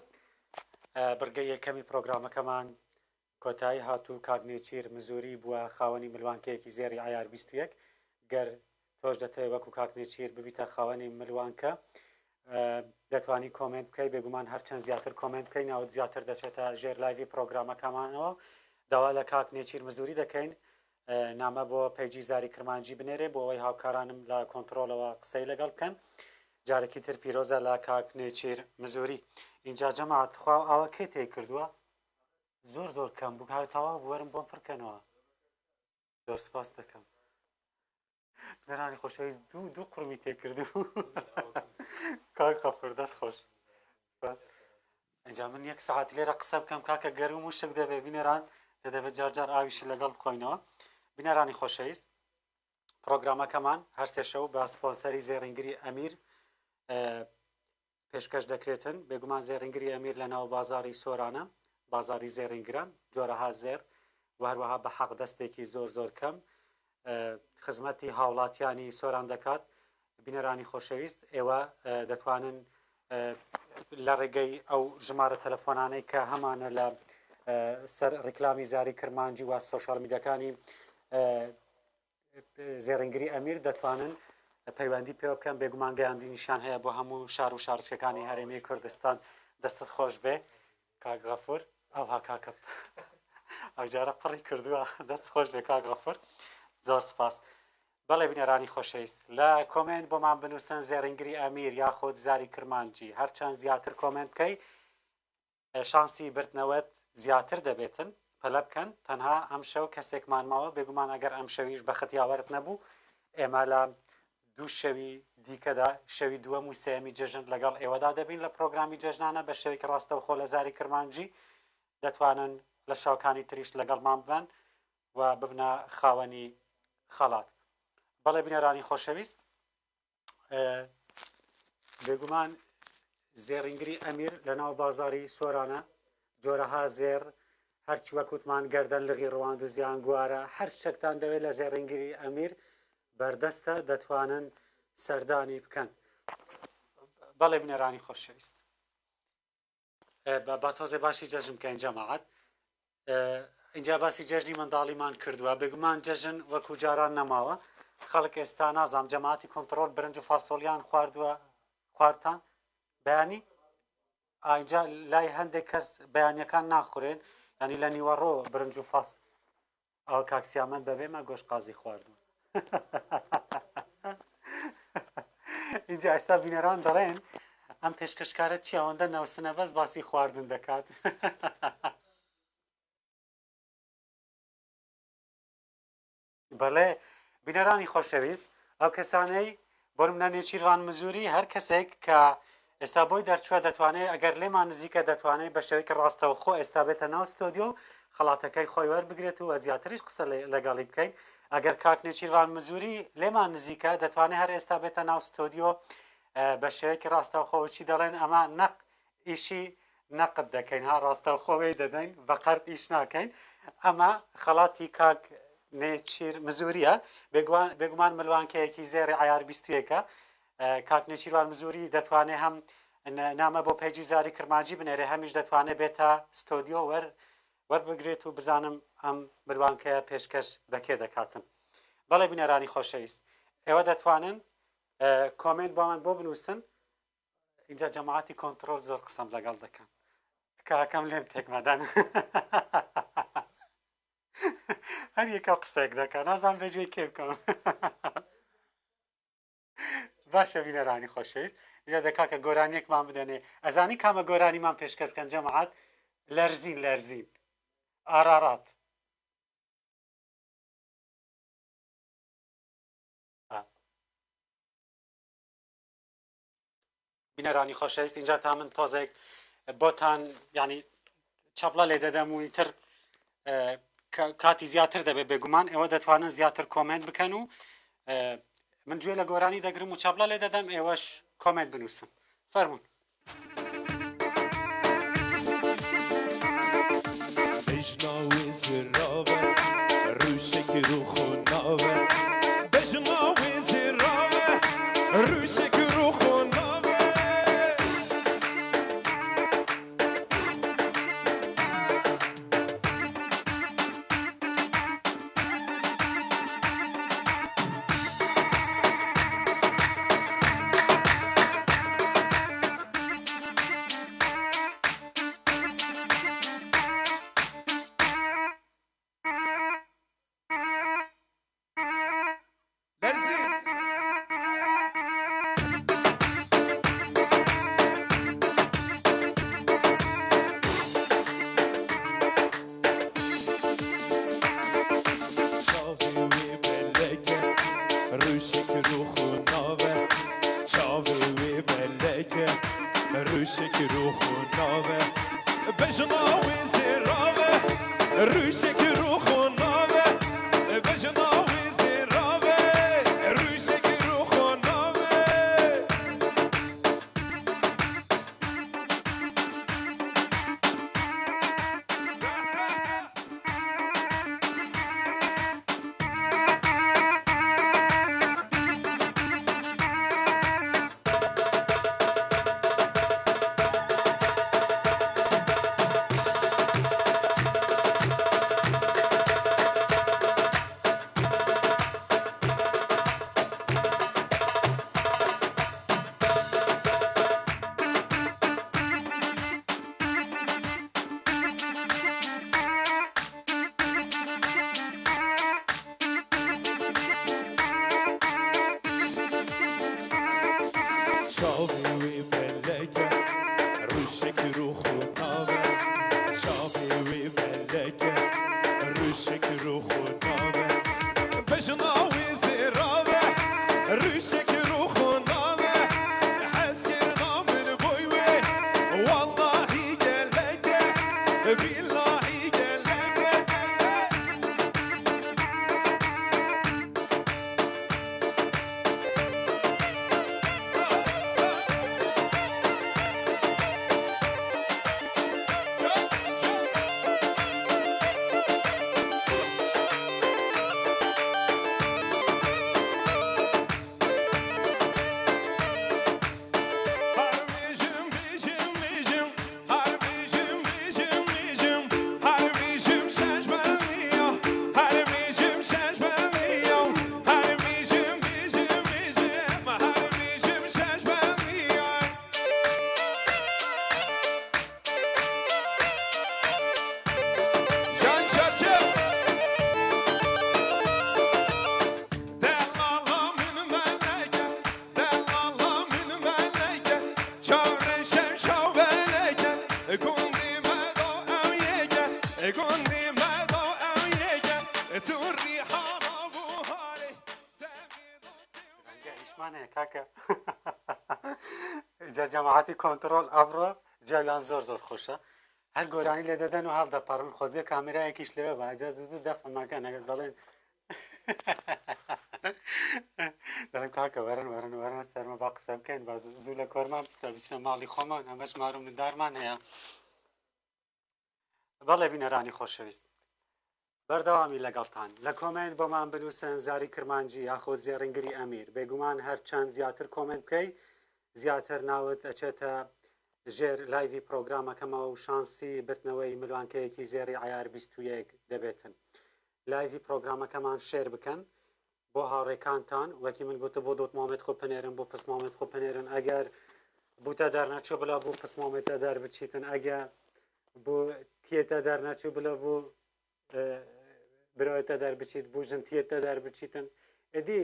بڕگەی یەکەمی پرۆگرامەکەمان کۆتایی هاتوو کاکنێچیر مزوری بووە خاوەنی ملوانکەیەکی زێری ئایار 21 گەر تۆش دەتەوێت وەکو کاکنێچیر ببیتە خاوەنی ملوانکە دەتوانی کۆمنت بکەی بێگومان هەرچەند زیاتر کۆمنت بکەین ناوت زیاتر دەچێتە ژێر لایڤی پرۆگرامەکەمانەوە داوا لە کاکنێچیر مزوری دەکەین نامە بۆ پەیجی زاری کرمانجی بنێرێ بۆ ئەوەی هاوکارانم لە کۆنتترۆلەوە قسەی لەگەڵ بکەن جارێکی تر پیرۆزە لە کاکنێچیر مزوری اینجا جەماعەت خوا ئەوە کێ تێی کردووە زۆر کەم بوو هاوتاوا وەرم بۆم پڕکەنەوە زۆر سپاس دەکەم بنەرانی خۆشەویست دوو قورمی تێ کردو کاک غەفور دەست خۆش ئەنجا من یەک سەعات لێرە قسە بکەم کاکە گەرم و شک دەبێ بینێران لە دەبێت جارجار ئاویشی لەگەڵ بخۆینەوە بینەرانی خۆشەویست پرۆگرامەکەمان هەر سێشەو بە سپۆنسەری زێڕینگری ئەمیر پێشکەش دەکرێتن بێگومان زێڕینگری ئەمیر لە ناو بازاری سۆرانە بازاری زێڕینگرە جۆرەها زێر و هەروەها بە حەق دەستێکی زۆر کەم خزمەتی هاوڵاتیانی سۆران دەکات بینەرانی خۆشەویست ئێوە دەتوانن لە ڕێگەی ئەو ژمارە تەلەفۆنانەی کە هەمانە لە سەر ڕیکلامی زاری کرمانجی و سۆشال میدیاکانی زێڕینگری ئەمیر دەتوانن پەیوەندی پێ بکەن بێگومان گەیاندی نیشان هەیە بۆ هەموو شار و شارچەکانی هەرێمی کوردستان دەستت خۆش بێ کاک غەفور ئەوها کاکە ئەوجارە پڕی کردووە دەست خۆش بێ کاک غەفور زۆر سپاس بەڵێ بینەرانی خۆشەویست لە کۆمنت بۆمان بنووسن زێڕینگری ئەمیر یاخۆت زاری کرمانجی هەرچەند زیاتر کۆمنت بکەی شانسی بردنەوەت زیاتر دەبێتن پەلە بکەن تەنها ئەم شەو کەسێکمان ماوە بێگومان ئەگەر ئەم شەویش بە ختیاوەرت نەبوو ئێمە لە دوو شەوی دیکەدا شەوی دووەم و سێمی جەژن لەگەڵ ئێوەدا دەبین لە پرۆگرامی جەژنانە بە شێوەیەکی ڕاستەوخۆ لە زاری کرمانجی دەتوانن لە شاوکانی تریش لەگەڵمان بن و ببنە خاوەنی خەڵات بەڵێ بینەرانی خۆشەویست بێگومان زێڕینگری ئەمیر لە ناو بازاری سۆرانە جۆرەها زێر هەرچی وەکوتمان گەردەن لغی ڕەواند و زیان گوارە هەر شتێکتان دەوێت لە زێڕینگری ئەمیر بەردەستە دەتوانن سەردانی بکەن بەڵێ بنەرانی خۆشەویست بە تۆزێ باشی جەژن بکەین جەماعەت اینجا باسی جەژنی منداڵیمان کردووە بێگومان جەژن وەکو جاران نەماوە خەڵک ئێستا نازام جەماعەتی کۆنتترۆل برنج و فاسۆلیان خواردووە خواردتان بەیانی ئاینجا لای هەندێک کەس بەیانیەکان ناخورێن ینی لە نیوەڕۆ برنج و فاس ئەوە کاکسیامەند بەبێمە گۆشت قازی خواردووە اینجا ئێستا بینەران دەڵێن ئەم پێشکەشکارە چی ئەوەندە نەوسنە بەس باسی خواردن دەکات بەڵێ بینەرانی خۆشەویست ئەو کەسانەی بۆرمە نێچیروان مزوری هەر کەسێک کە ئێستا بۆی دەرچووە دەتوانێت ئەگەر لێمان نزیکە دەتوانێت بە شێوەیەکی ڕاستەوە خۆ ئێستا بێتە ناو ستۆدیۆ خەڵاتەکەی خۆی وەربگرێت و زیاتریش قسە لەگەڵی بکەین ئەگەر کاک نێچیروان مزوری لێمان نزیکە دەتوانێت هەر ئێستا بێتە ناو ستۆدیۆ بە شێوەیەکی ڕاستەوە خۆچی دەڵێن ئەمە نەق ئیشی نەقد دەکەین ها ڕاستەوە خۆی دەدەین بە قەرت ئیش ناکەین ئەمە خەڵاتی کاک نێچیر مزوریە بێگومان ملوانکەیەکی زێری ئایار 21 کاک نێچیروان مزوری دەتوانێت هەم نامە بۆ پەیجی زاری کرمانجی بنێرێ هەمیش دەتوانێت بێتە ستۆدیۆ وەربگرێت و بزانم ئەم ملوانکەیە پێشکەش بەکێ دەکاتن بەڵێ بینەرانی خۆشەویست ئێوە دەتوانن کۆمنت بۆمان بۆ بنووسن اینجا جەماعەتی کۆنتترۆل زۆر قسەم لەگەڵ دەکەن کاکەم لێم تێکمەدەن هەر یەکە قسەیەک دەکەن نازانم بێژێ کێ بکەم باشە بینەرانی خۆشەویست اینجا دەکاکە گۆرانیەکمان بدەنێ ئەزانی کامە گۆرانیمان پێشکەش بکەن جەماعەت لەرزین ئارارات بینەرانی خۆشەویست اینجا تا من تۆزێک بۆتان ینی چاپڵە لێ دەدەم و ئیتر کاتی زیاتر دەبێت بێگومان ئێوە دەتوانن زیاتر کۆمنت بکەن و من گوێ لە گۆرانی دەگرم و چاپڵە لێ دەدەم ئێوەش کۆمنت بنووسن فەرموون بجناوی زراوه روشک روخ و ناوه بجناوی زراوه روشک روخ روشک رو خوناوه چاوی وی ملکه روشک رو خوناوه بجناوی زیراوه روشک رو خوناوه بجناوی زیراوه روشک رو خوناوه چاوی وی ملکه روشک رو خوناوه چاوی وی ملکه روشک رو خوناوه بجناوی زیراوه روشک رو خوناوه حس کرنا من بویوه والله گلکه بالله گلکه ایشمانه کاکا جا جماعتی کنترل ابرو جایان زور خوشه هر گورانی لدادن و هل دپارن خوزی کامیرا یکیش لیوه با اجاز وزو دفع مکان اگر دالین دارم کاکا ورن سرما با قسم کن باز زول کورمان بستا بستا مالی خومان همش معروم دارمان هیا بله بین رانی خوشویست بەردەوامی لەگەڵتان لە کۆمنت بۆمان بنووسن زاری کرمانجی یاخۆ زێڕنگری ئەمیر بێگومان هەر چەند زیاتر کۆمنت بکەی زیاتر ناوت ئەچێتە ژێر لایڤی پرۆگرامەکەمەوە و شانسی بردنەوەی ملوانکەیەکی زێری عیار 21 دەبێتن لایڤی پرۆگرامەکەمان شێر بکەن بۆ هاوڕێکانتان وەکی من گوتە بۆ دۆتمامێت خۆ پنێرن بۆ پسمامێت خۆ پنێرن ئەگەر بوتە دەرنەچوو بلا بۆ پسمامێتە دەر بچیتن ئەگە بۆ تێتە دەرنەچوو بلە بۆ برایتە دەر بچیت بۆ ژنتیەتە دەر بچیتن ئەدی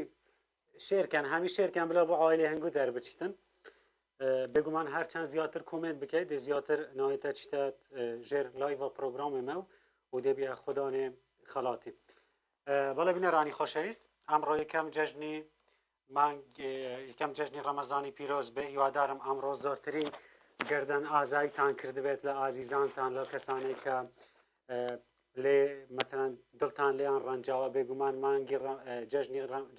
شێرکەن هەمی شێرکەن بلا بۆ ئایلێ هەنگوو دەر بچیتن بێگومان هەرچەند زیاتر کۆمنت بکەیت دێ زیاتر نایەتە چتە ژێر لایڤە پرۆگرامێمە و دێبیە خودانێ خەڵاتی بەڵێ بینە ڕانی خۆشەویست ئەمڕۆ یەکەم جەژنی ڕەمەزانی پیرۆز بێ هیوادارم ئەمڕۆ زۆرترین گردن ئازاییتان کردبێت لە ئازیزانتان لە کەسانێک کە لێ مەتەنەن دڵتان لێیان ڕەنجاوە بێگومان مانگی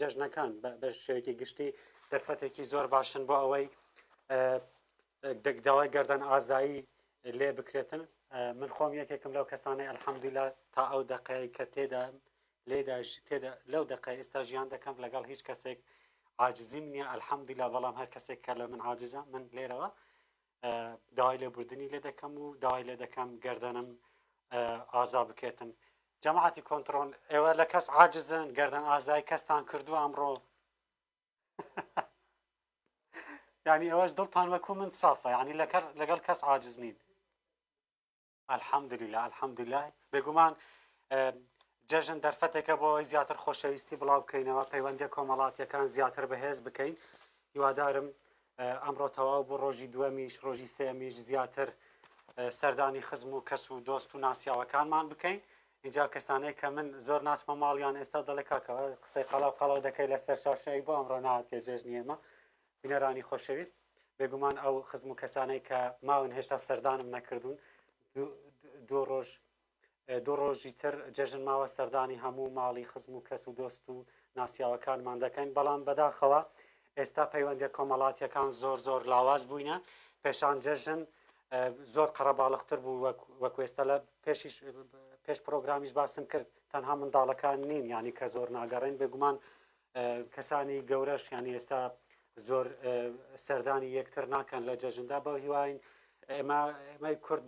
جەژنەکان بە شێوەیەکی گشتی دەرفەتێکی زۆر باشن بۆ ئەوەی داوای گردن ئازایی لێ بکرێتن من خۆم یەکێکم لەو کەسانەی ئەلحەمدولیلا تا ئەو دەقەیە کە تێدا لەو دەقەی ئێستا ژیان دەکەم لەگەڵ هیچ کەسێک عاجزیم نییە ئەلحەمدولیلا بەڵام هەر کەسێک کە لە من عاجزە من لێرەوە داوای لێبوردنی لێ دەکەم و داوای لێ دەکەم گردنم ئازا بکێتن جەماعەتی کۆنتڕۆل ئێوە لە کەس عاجزن گردن ئازایی کەستان کردو ئەمڕۆ یعنی ئەوەش دڵتان وەکو من سافە یعنی لەگەڵ کەس عاجز نین ئەلحەمدولیلا بێگومان جەژن دەرفەتێکە بۆ ئەوەی زیاتر خۆشەویستی بڵاو بکەینەوە پەیوەندی کۆمەڵاتیەکان زیاتر بەهێز بکەین هیوادارم ئەمڕۆ تەواو بۆ ڕۆژی دووەمیش ڕۆژی سێمیش زیاتر سەردانی خزم و کەس و دۆست و ناسیاوەکانمان بکەین اینجا کەسانەی کە من زۆر ناچمە ماڵیان ئێستا دەڵێ کاکەوە قسەی قەڵاو دەکەی لەسەر شاشەی بۆ ئەمڕۆ نهاتێ جێژنی ئێمە بینەرانی خۆشەویست بێگومان ئەو خزم و کەسانەی کە ماون هێشتا سەردانم نەکردوون دوو ڕۆژی تر جەژن ماوە سەردانی هەموو ماڵی خزم و کەس و دۆست و ناسیاوەکانمان دەکەین بەڵام بەداخەوە ئێستا پەیوەندی کۆمەڵاتیەکان زۆر لاواز بووینە پێشان جەژن زۆر قەرەباڵغتر بوو وەکو ئێستا لە پێش پرۆگرامیش باسم کرد تەنها منداڵەکان نین ینی کە زۆر ناگەڕێن بێگومان کەسانی گەورەش ینی ئێستا زۆر سەردانی یەکتر ناکەن لە جەژندا بە هیواین ئێمەی کورد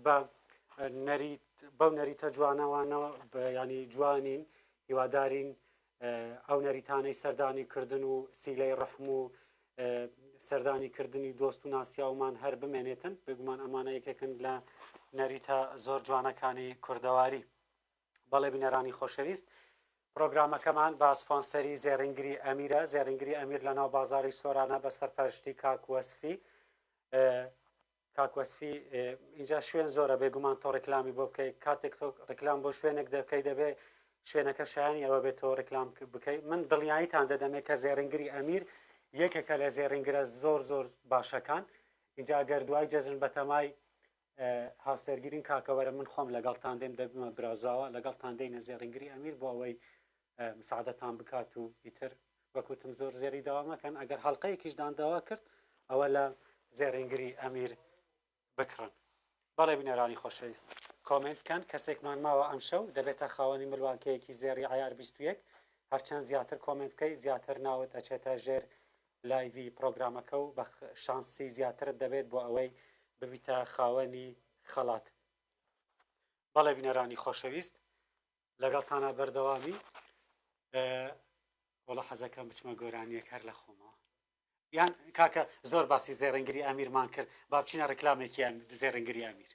بەو نەریتە جوانەوانەوە ینی جوانین هیوادارین ئەو نەریتانەی سەردانی کردن و سیلەی ڕەحم و سەردانی کردنی دۆست و ناسیاومان هەر بمێنێتن بگومان ئەمانە یەکێکن لە نەریتە زۆر جوانەکانی کوردەواری بەڵێ بینەرانی خۆشەویست پرۆگرامەکەمان با سپۆنسەری زێڕینگری ئەمیرە زێڕینگری ئەمیر لە ناو بازاری سۆرانە بە سەرپەرشتی کاکوەسفی اینجا شوێن زۆرە بێگومان تۆ ڕێکلامی بۆ بکەیت کاتێک تۆ ڕێکلام بۆ شوێنێک دەکەی دەبێ شوێنەکە شایانی ئەوە بێت تۆ ڕێکلام بکەیت من دڵنیاییتان دەدەمێت کە زێڕینگری ئەمیر یەکێکە لە زێڕینگرە زۆر باشەکان اینجا گەر دوای جەژن بەتەمای هاوسەرگیرین کاکەوەرە من خۆم لەگەڵتان دێم دەبمە برازاوە لەگەڵتان دێنە زێڕینگری ئەمیر بۆ ئەوەی مساعدەتان بکات و ئیتر وەکوتم زۆر زێری داوامەکەن ئەگەر هەڵلقەیەکیشدان داوا کرد ئەوە لە زێڕینگری ئەمیر بکڕن بەڵێ بینەرانی خۆشەویست کۆمنت بکەن کەسێکمان ماوە ئەم شەو دەبێتە خاوەنی ملوانکەیەکی زێری عیار 21 هەرچەند زیاتر کۆمنت بکەی زیاتر ناوت ئەچێتە ژێر لایڤی پرۆگرامەکە و بە شانسی زیاترت دەبێت بۆ ئەوەی ببیتە خاوەنی خەڵات بەڵێ بینەرانی خۆشەویست لەگەڵتانە بەردەوامی وەڵە حەزەکەم بچمە گۆرانیەک هەر لە خۆمەوە یان کاکە زۆر باسی زێڕینگری ئەمیرمان کرد با بچینە ڕێکلامێکی زێڕینگری ئەمیر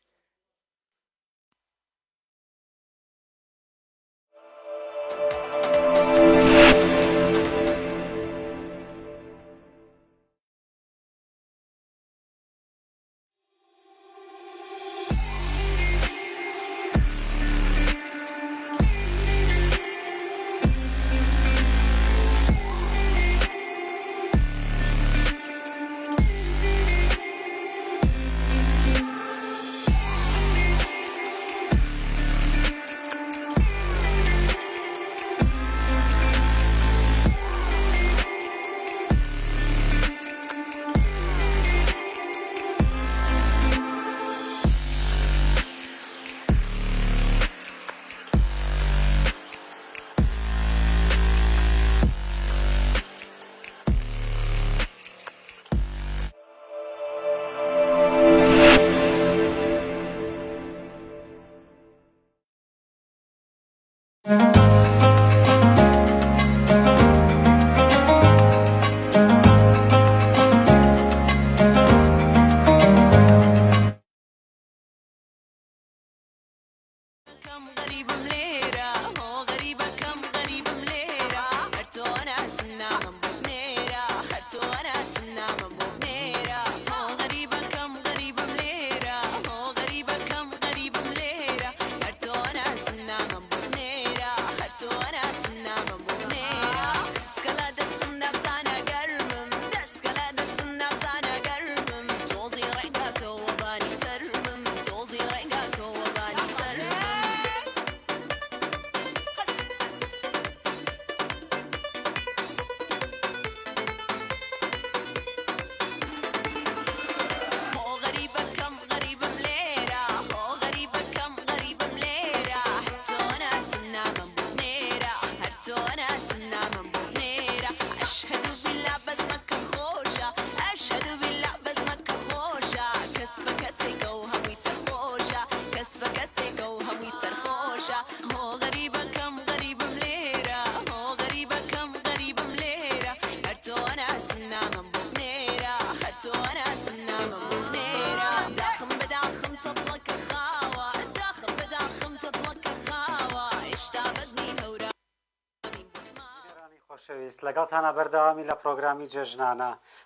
لەگەڵتانە بەردەوامی لە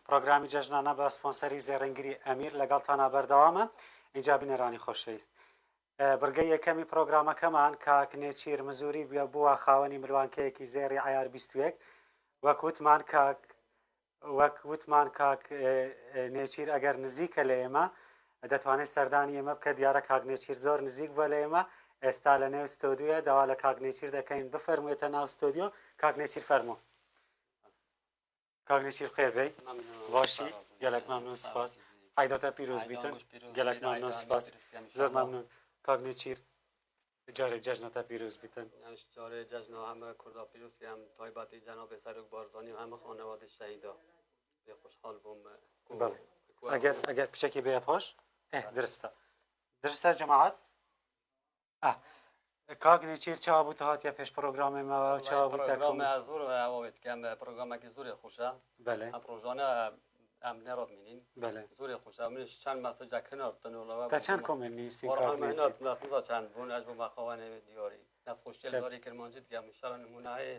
پرۆگرامی جەژنانە بە سپۆنسەری زێڕینگری ئەمیر لەگەڵتانە بەردەوامە اینجا بینەرانی خۆشەویست بڕگەی یەکەمی پرۆگرامەکەمان کاک نێچیر مزوری بووە خاوەنی ملوانکەیەکی زێری عیار 21 وەکوتمان کاک نێچیر ئەگەر نزیکە لە ئێمە دەتوانێت سەردانی ئێمە بکە دیارە کاک نێچیر زۆر نزیک بووە لە ئێمە ئێستا لە نێو ستۆدیۆ داوا لە کاک نێچیر دەکەین بفەرموویێتە ناو ستۆدیۆ کاک نێچیر فەرموو کاک نێچیر خێر بێی باشی گەلک مەمنون سپاس عیداتە پیرۆز بیتن گەلک مەمنون سپاس زۆر مەمنون کاک نێچیر جارێ جەژنەتە پیرۆز بیتن جارێ جەژنە هەمە کووردا پیرۆزی هەم تایبەتی جەنابێ سەرۆک بارزانî و هەمە خانەوادە شەهیدا بێ خوشحال بووم ئەگەر پشێکی بێ پاش درستە جەماعەت کاک نێچیر چاوا بوو هاتیە پێش پرۆگرامێمەوە چاوا بوو زۆر ئەوێت کەم پرۆگرامێکی زۆری خۆشە بەڵێ ئەم پرۆژانە ئەم نێڕۆت بینین بەڵێ زۆری خۆشە منش چەند مەسەجا کنارتنەوەڵەوە تا چەند کۆمنت نویسی چەند بوون ئەش بۆ ماخەوانێ دیاری نەخۆشیە زۆری کرمانجیت گەم ئینشاءالله نمونهەیە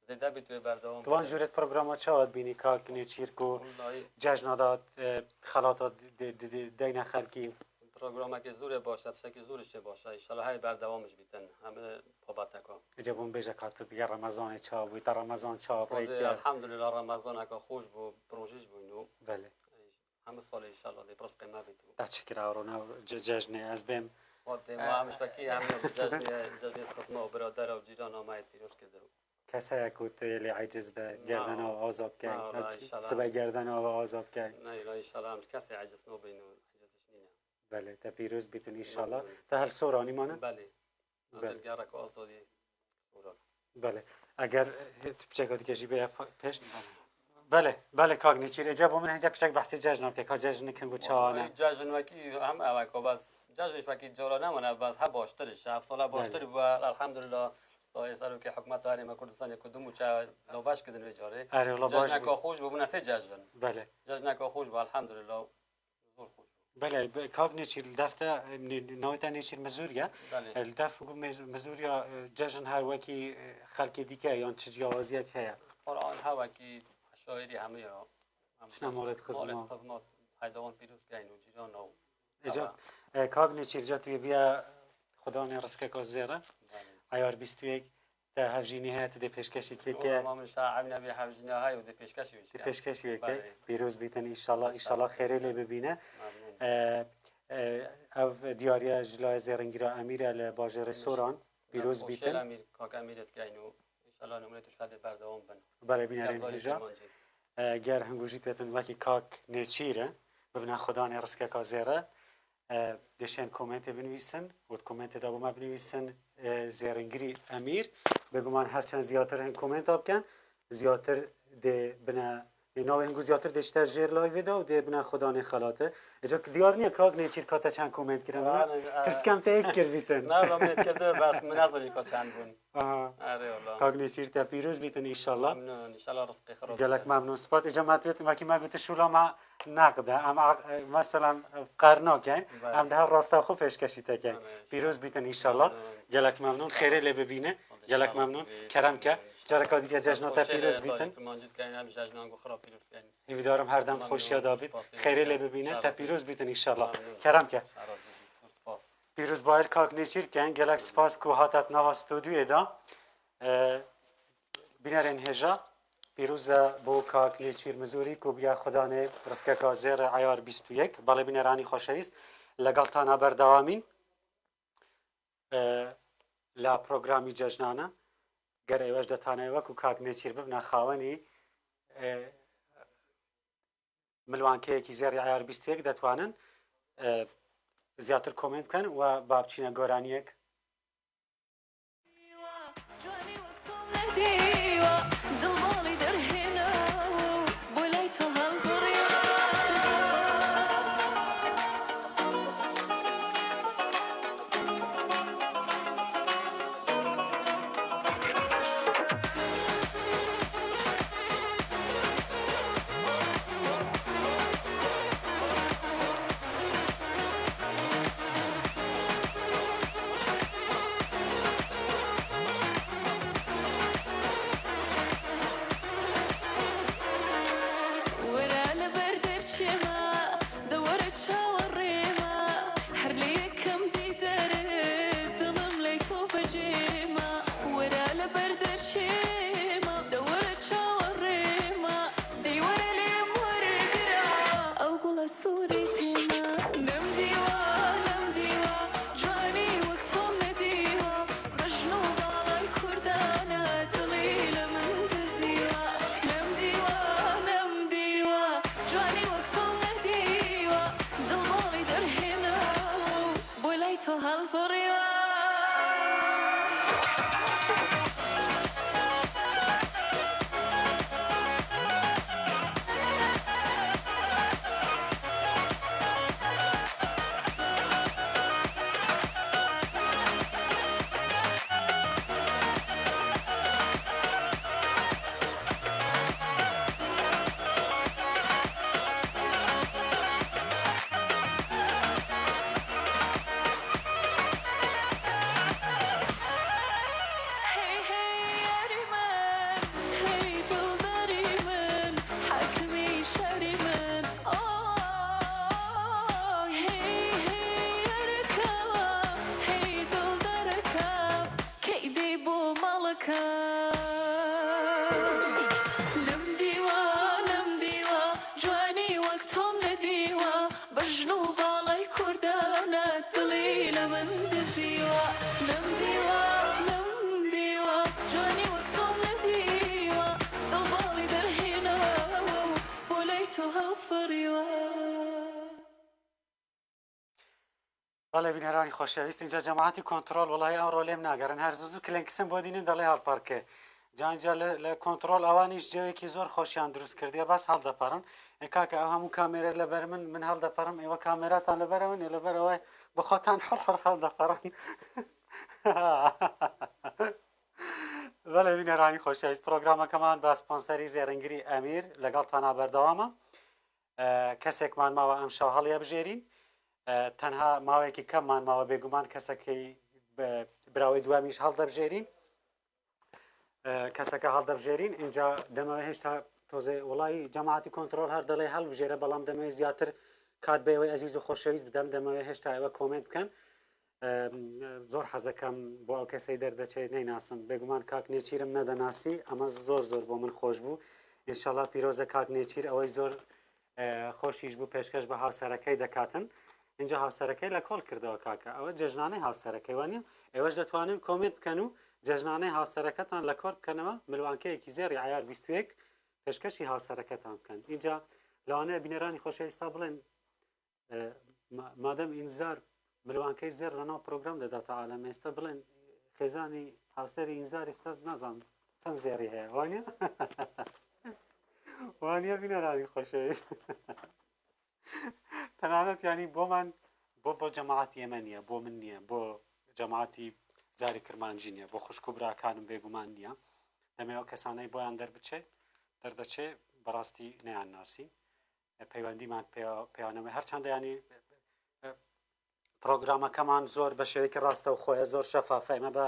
زێدە بیتوێ بەردەوام توان جورێت پرۆگرامە چاوت بینی کاک نێچیر و جەژنەدات خەڵاتات دەینە خەلکی پرۆگرامێکی زۆرێ باشە شەکی زۆریشێ باشە ئینشاءالله هەر بەردەوامش بیتن هەمە بابەتەکە ئەجە بووم بێژە کاتت دیگە ڕەمەزانی چاو بووی تا ڕەمەزان چاوەڕێکی الحەمدولله ڕەمەزانەکە خۆش بوو پرۆژیش بووین و بەڵێ هەموو ساڵی ئینشاءالله دێ پرۆس قیمە بیت و تا چکراوڕۆنا جەژنێ ئەس بێم مشتکی هەموو جەژنی خزمە و برادەرە و جیران ئامای پیرۆز کرده و کەسەیە کوت لێ عیجز بە گردنەوە ئازا بکەین سبەی گردنەوە ئازا بکەین ئینشاءالله هەم کەسی عیجز نۆبین و عیجزش نینە بەڵێ تا پیرۆز بیتن ئینشاءالله تا هەر سۆرانیمانە بەڵێ دڵگەڕێک ئازادی سۆران بەڵێ ئەگەر پچێکە دیکەژی بێ پێش بەڵێ کاک نێچیر ئەجا بۆ من هەیە پچێک بەحسی جەژنە بکە کا جەژنەکەن بۆ چاوانە جەژنوەکی هەم ئەوەکە بەس جەژنێکی جۆرە نەمەە بەس هە باشترش هەفتساڵە باشتر بووە الحەمدولله سەرۆکی حکوومەت هەرێمە کوردستانی کدوم و لەو باش کردن وێجارێ جەژنەکە خۆش بوو بوونە سێ جەژن بەڵێ جەژنەکە خۆش بوو الحەمدولله زۆر خۆش بەڵێ کاک نێچیر دەفتە ناوەتە نێچیر مەزوریە دەف مەزوریە جەژن هەروەکی خەڵکی دیکە یان چ جیاوازیەک هەیە قورئان هەوەکی شاعری هەمەیە چنە مۆڵێت خزمەت هەیدەوان پیرۆزگەین و جیرانە و ئەجا کاک نێچیر جا توێ بیا خوددانێ ڕستکەکە زێرە عیار 21 تا هەڤژینی هەیە دێ پێشکەشی کێکە نەبێ هەڤژینە هەیە و دێ پێشکەشیەکە پیرۆز بیتن ئینشاءالله خێرێ لێ ببینە ئەو دیارە ژلای زێڕنگیرا ئەمیرە لە باژێڕی سۆران پیرۆز بیتن بەڵێ بینەرێن هێژا گەر هەنگوژی پێتن وەکی کاک نێچیرە ببنە خوددانێ ڕستکەکە زێرە دەشێن کۆمنتێ بنویسن وت کۆمنتێدا بۆمە بنویسن زێڕنگری ئەمیر بگومان هەرچەند زیاتر هەن کۆمنتا بکەن زیاتر دێ بنە ناوی هەنگو زیاتر دێشتە ژێر لایڤێدا و دێ بنە خوددانێ خەڵاتە ئەجا دیار نییە کاک نێچیر کاتە چەند کۆمنت کردن ترسکەم تەیەک کردیتن کاک نێچیر تا پیرۆز بیتن ئینشاءالله گەلک مەمنون سپاس ئەجا ماتوێت ماکی مەگوتە شوڵەما ناقدە ئەم مەسەلەن قەر ناکەین ئەم دەها ڕاستە خۆ پێشکەشی تەکەین پیرۆز بیتن ئینشاءالله گەلک مەمنون خێرێ لێ ببینە گەلک مەمنون کەرەمکە جارێکا دیکە جەژنەتە پیرۆز بیتن هیوادارم هەردەم خۆشیەدا بیت خێرێ لێ ببینە تا پیرۆز بیتن ئینشاءالله کەرەمکە پیرۆز بایر کاک نێچیر کەن گەلک سپاس کو هاتات ناوا ستۆدیۆدا بینەرێن هێژا پیرۆزە بۆ کاک نێچیر مزوری کو بیا خوددانێ ڕستکەکە زێرە عیار 21 بەڵێ بینەرانی خۆشەویست لەگەڵتانە بەردەوامین لە پرۆگرامی جەژنانە گەر ئێوەش دەتانەوە وەکو کاک نێچیر ببنە خاوەنی ملوانکەیەکی زێری عیار 21 دەتوانن زیاتر کۆمنت بکەن و با بچینە گۆرانیەک باڵەکە لەم دیوە جوانی وەک تۆم لە دیوە بەژن و باڵای کوردانە دڵی لە من دزیوە لەم دیوە جوانی وەک تۆم لە دیوە دڵباڵی دەرهێناوە و بۆ لای تۆ هەڵفڕیوە. بەڵێ بینەرانی خۆشەویست اینجا جەماعەتی کۆنتترۆل وڵای ئەوڕۆ لێم ناگەرن هەر زوو کلنکسم بۆ دینن دەڵێ هەڵپارکێ جانجا لە کۆنتترۆل ئەوانیش جێوێکی زۆر خۆشیان دروست کردیە باس هەڵدەپەڕن کاکە ئەو هەموو کامێرە لەبەر من هەڵدەپەڕم ئێوە کامێراتان لەبەرەوەن لەبەرەوەی بەخۆتان حڵ هەڵدەپەڕن بەڵێ بینەرانی خۆشەویست پرۆگرامەکەمان بە سپۆنسەری زێڕنگری ئەمیر لەگەڵتانە بەردەوامە کەسێکمان ماوە ئەم شەو هەڵیە بژێرین تەنها ماوەیەکی کەممان ماوە بێگومان کەسەکەی براوەی دوامیش هەڵدەبژێرین کەسەکە هەڵدەبژێرین اینجا دەمەوە هێشتا تۆزێ وڵی جەماعەتی کۆنتترۆل هەر دەڵێ هەڵبژێرە بەڵام دەمەوێت زیاتر کات بەوەی ئەزیز و خۆشەویست بدەم دەمەوێت هێشتا ئەوە کۆمنت بکەن زۆر حەزەکەم بۆ ئەو کەسەی دەردەچێت نەیناسم بێگومان کاک نێچیرم نەدەناسی ئەمە زۆر بۆ من خۆش بوو ئینشەڵا پیرۆزە کاک نێچیر ئەوەی زۆر خۆشیش بوو پێشکەش بە هاوسەرەکەی دەکاتن اینجا هاوسەرەکەی لە کۆڵ کردەوە کاکە ئەوە جەژنانەی هاوسەرەکەی وانە ئێوەش دەتوانن کۆمنت بکەن و جەژنانەی هاوسەرەکەتان لە کۆر بکەنەوە ملوانکەیەکی زێری عیار 21 پێشکەشی هاوسەرەکەتان بکەن اینجا لەوانەیە بینەرانی خۆشەویستا بڵێن مادەم ئینزار ملوانکەی زێر لەناو پرۆگرام دەداتە عالەم ئێستا بڵێن خێزانی هاوسەری ئینزار ئێستا نازانم چەند زێری هەیە وانە وانە بینەرانی خۆشەویست تەنانەت ینی بۆمان بۆ جەماعەتی ئێمە نییە بۆ من نییە بۆ جەماعەتی زاری کرمانجی نییە بۆ خوشک و براکانم بێگومان نییە دەمەوە کەسانەی بۆیان دەردەچێ بەڕاستی نەیان ناسی پەیوەندیمان پێیانەوە هەرچەندە ینی پرۆگرامەکەمان زۆر بە شێوەیەکی ڕاستە و خۆیە زۆر شەفافە ئێمە بە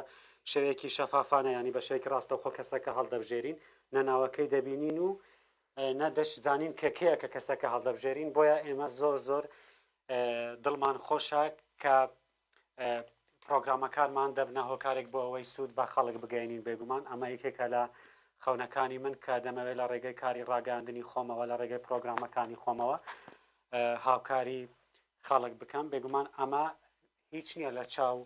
شێوەیەکی شەفافانە ینی بە شێوەیەکی ڕاستە و خۆ کەسەکە هەڵدەبژێرین نەناوەکەی دەبینین و نەدەشزانین کێکەیە کە کەسەکە هەڵدەبژێرین بۆیە ئێمە زۆر دڵمان خۆشە کە پرۆگرامەکانمان دەبنە هۆکارێک بۆ ئەوەی سوود بە خەڵک بگەینین بێگومان ئەمە یەکێکە لە خەونەکانی من کە دەمەوێت لە ڕێگەی کاری ڕاگەاندنی خۆمەوە لە ڕێگەی پرۆگرامەکانی خۆمەوە هاوکاری خەڵک بکەم بێگومان ئەمە هیچ نییە لە چاو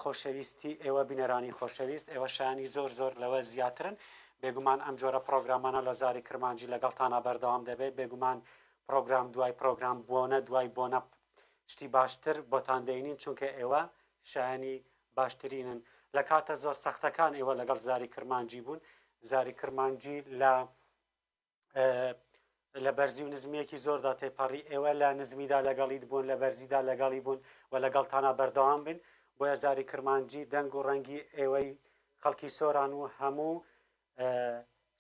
خۆشەویستی ئێوە بینەرانی خۆشەویست ئێوە شایانی زۆر لەوە زیاترن بێگومان ئەم جۆرە پرۆگرامانە لە زاری کرمانجی لەگەڵتانە بەردەوام دەبێت بێگومان پرۆگرام دوای پرۆگرام بۆنە دوای بۆنە شتی باشتر بۆتان دەینین چونکە ئێوە شایانی باشترینن لە کاتە زۆر سەختەکان ئێوە لەگەڵ زاری کرمانجی بوون زاری کرمانجی لە بەرزی و نزمیەکی زۆردا تێپەڕی ئێوە لە نزمیدا لەگەڵیت بوون لە بەرزیدا لەگەڵی بوون و لەگەڵتانە بەردەوام بن بۆیە زاری کرمانجی دەنگ و ڕەنگی ئێوەی خەڵکی سۆران و هەموو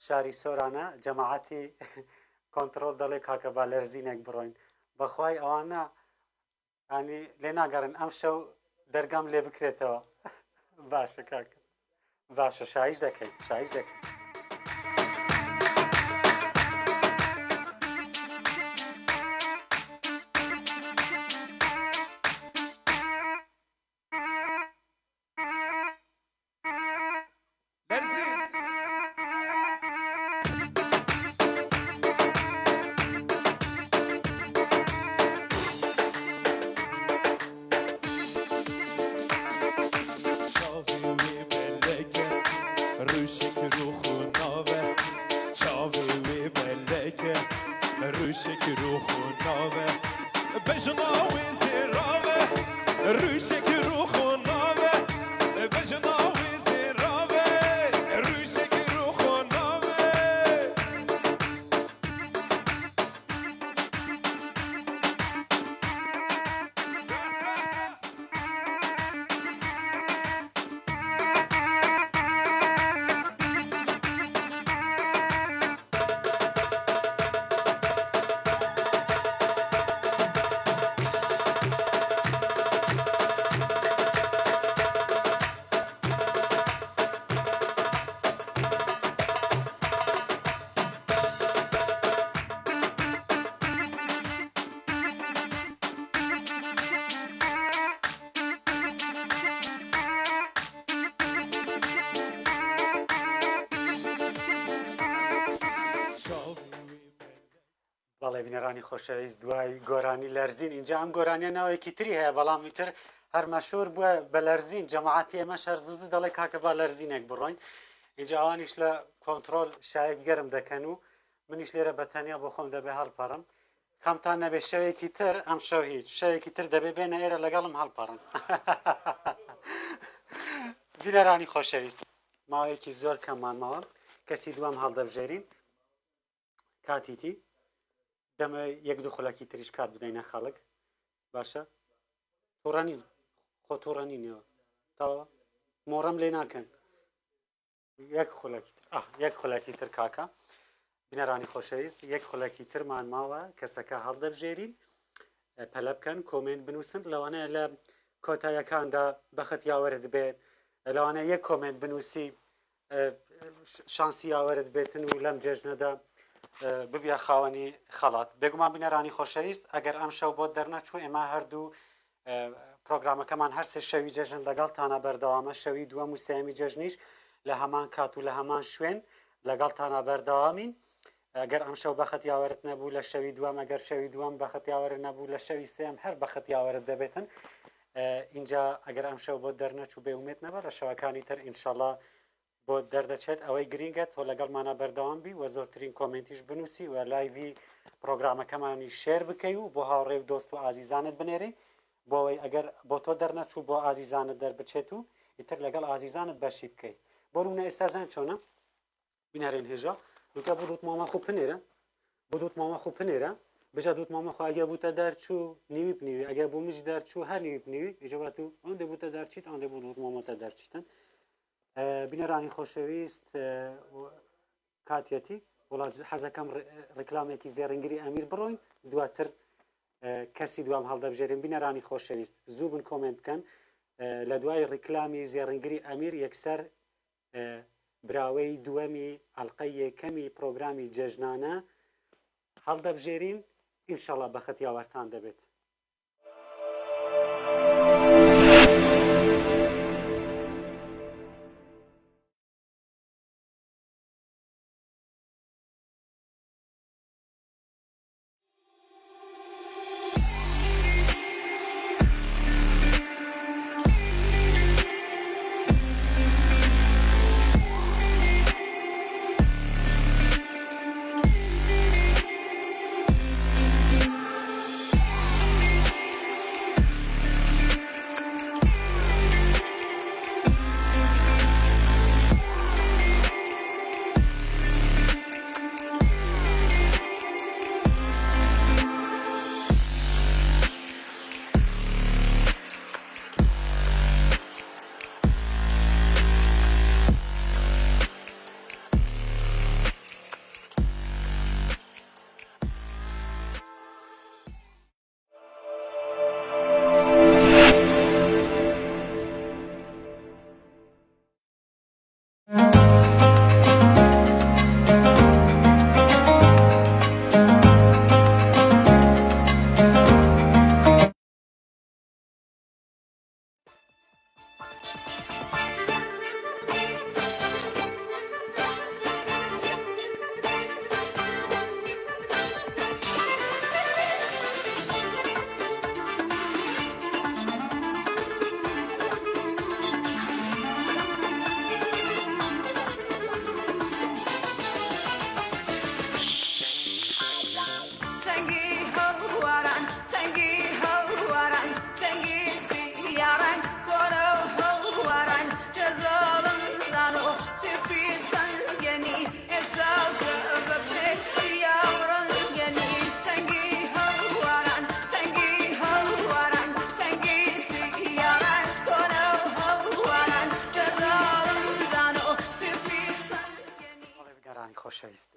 شاری سۆرانە جەماعەتی کۆنتترۆل دەڵێ کاکە با لەرزینێک بڕۆین بەخوای ئەوانە ینی لێ ناگەڕن ئەم شەو دەرگام لێ بکرێتەوە باشە کاکە باشە شایش دەکەین. روشك روح بەڵێ بینەرانی خۆشەویست دوای گۆرانی لەرزین اینجا ئەم گۆرانیە ناوێکی تری هەیە بەڵام ئیتر هەر مەشهور بووە بە لەرزین جەماعەتی ئێمەش هەر زوو دەڵێ کاکە با لەرزینێک بڕۆین اینجا ئەوانیش لە کۆنتڕۆل شایەک گەرم دەکەن و منیش لێرە بەتەنیا بۆ خۆم دەبێ هەڵپەڕم خەمتان نەبێ شەوێکی تر ئەم شەو هیچ شەوێکی تر دەبێ بێنە ئێرە لەگەڵم هەڵپەڕن بینەرانی خۆشەویست ماوەیەکی زۆر کەممان ماوە کەسی دوام هەڵدەبژێرین کاتیتی دەمە یەک دوو خولەکی تریش کات بدەینە خەڵک باشە تووڕەنین خۆ تووڕەنینەوە تاوە مۆڕەم لێ ناکەن یەک خولەکی تر کاکە بینەرانی خۆشەویست یەک خولەکی ترمان ماوە کەسەکە هەڵدەبژێرین پەلە بکەن کۆمنت بنووسن لەوانەیە لە کۆتاییەکاندا بەخت یاوەرت بێت لەوانەیە یەک کۆمنت بنووسی شانسی یاوەرت بێتن و لەم جێژنەدا ببیە خاوەنی خەڵات بێگومان بینەرانی خۆشەویست ئەگەر ئەم شەو بۆ دەرنەچوو ئێمە هەردوو پرۆگرامەکەمان هەر سێ شەوی جێژن لەگەڵتانە بەردەوامە شەوی دووەم و سێمی جێژنیش لە هەمان کات و لە هەمان شوێن لەگەڵتانە بەردەوامین ئەگەر ئەم شەو بەخت یاوەرت نەبوو لە شەوی دووەم ئەگەر شەوی دووەم بەخت یاوەرت نەبوو لە شەوی سێم هەر بەخت یاوەرت دەبێتن اینجا ئەگەر ئەم شەو بۆ دەرنەچوو بێومێت نەبە لە شەوەکانی تر ئینشاءڵڵا بۆ دەردەچێت ئەوەی گرینگە تۆ لەگەڵمانە بەردەوام بی و زۆرترین کۆمنتیش بنووسی و لایڤی پرۆگرامەکەمانی شێر بکەی و بۆ هاوڕێ و دۆست و ئازیزانت بنێری بۆ ئەوەی ئەگەر بۆ تۆ دەرنەچوو بۆ ئازیزانت دەربچێت و ئیتر لەگەڵ ئازیزانت بەشی بکەیت بۆ نمونە ئێستا زان چۆنە بینەرێن هێژە لوکە بۆ دوت ماما خۆ پنێرە بۆ دوت ماما خۆ پنێرە بژە دوت ماما خۆ ئەگە بوتە دەرچوو نیوی بنیوی ئەگە بۆ مژ دەرچوو هەر نیوی بنیوی ئێجەوات و ئەوەن دەبوتە دەرچیت ئەوەن دەبوو دوت مامۆتە دەرچیتن بینەرانی خۆشەویست کاتێتی وڵات حەزەکەم ڕێکلامێکی زێڕنگری ئەمیر بڕۆین دواتر کەسی دوام هەڵدەبژێرین بینەرانی خۆشەویست زوو بن کۆمنت بکەن لە دوای ڕێکلامی زێڕنگری ئەمیر یەکسەر براوەی دووەمی ئەڵقەی یەکەمی پرۆگرامی جێژنانە هەڵدەبژێرین ئینشەڵڵا بەخت یاوەرتان دەبێت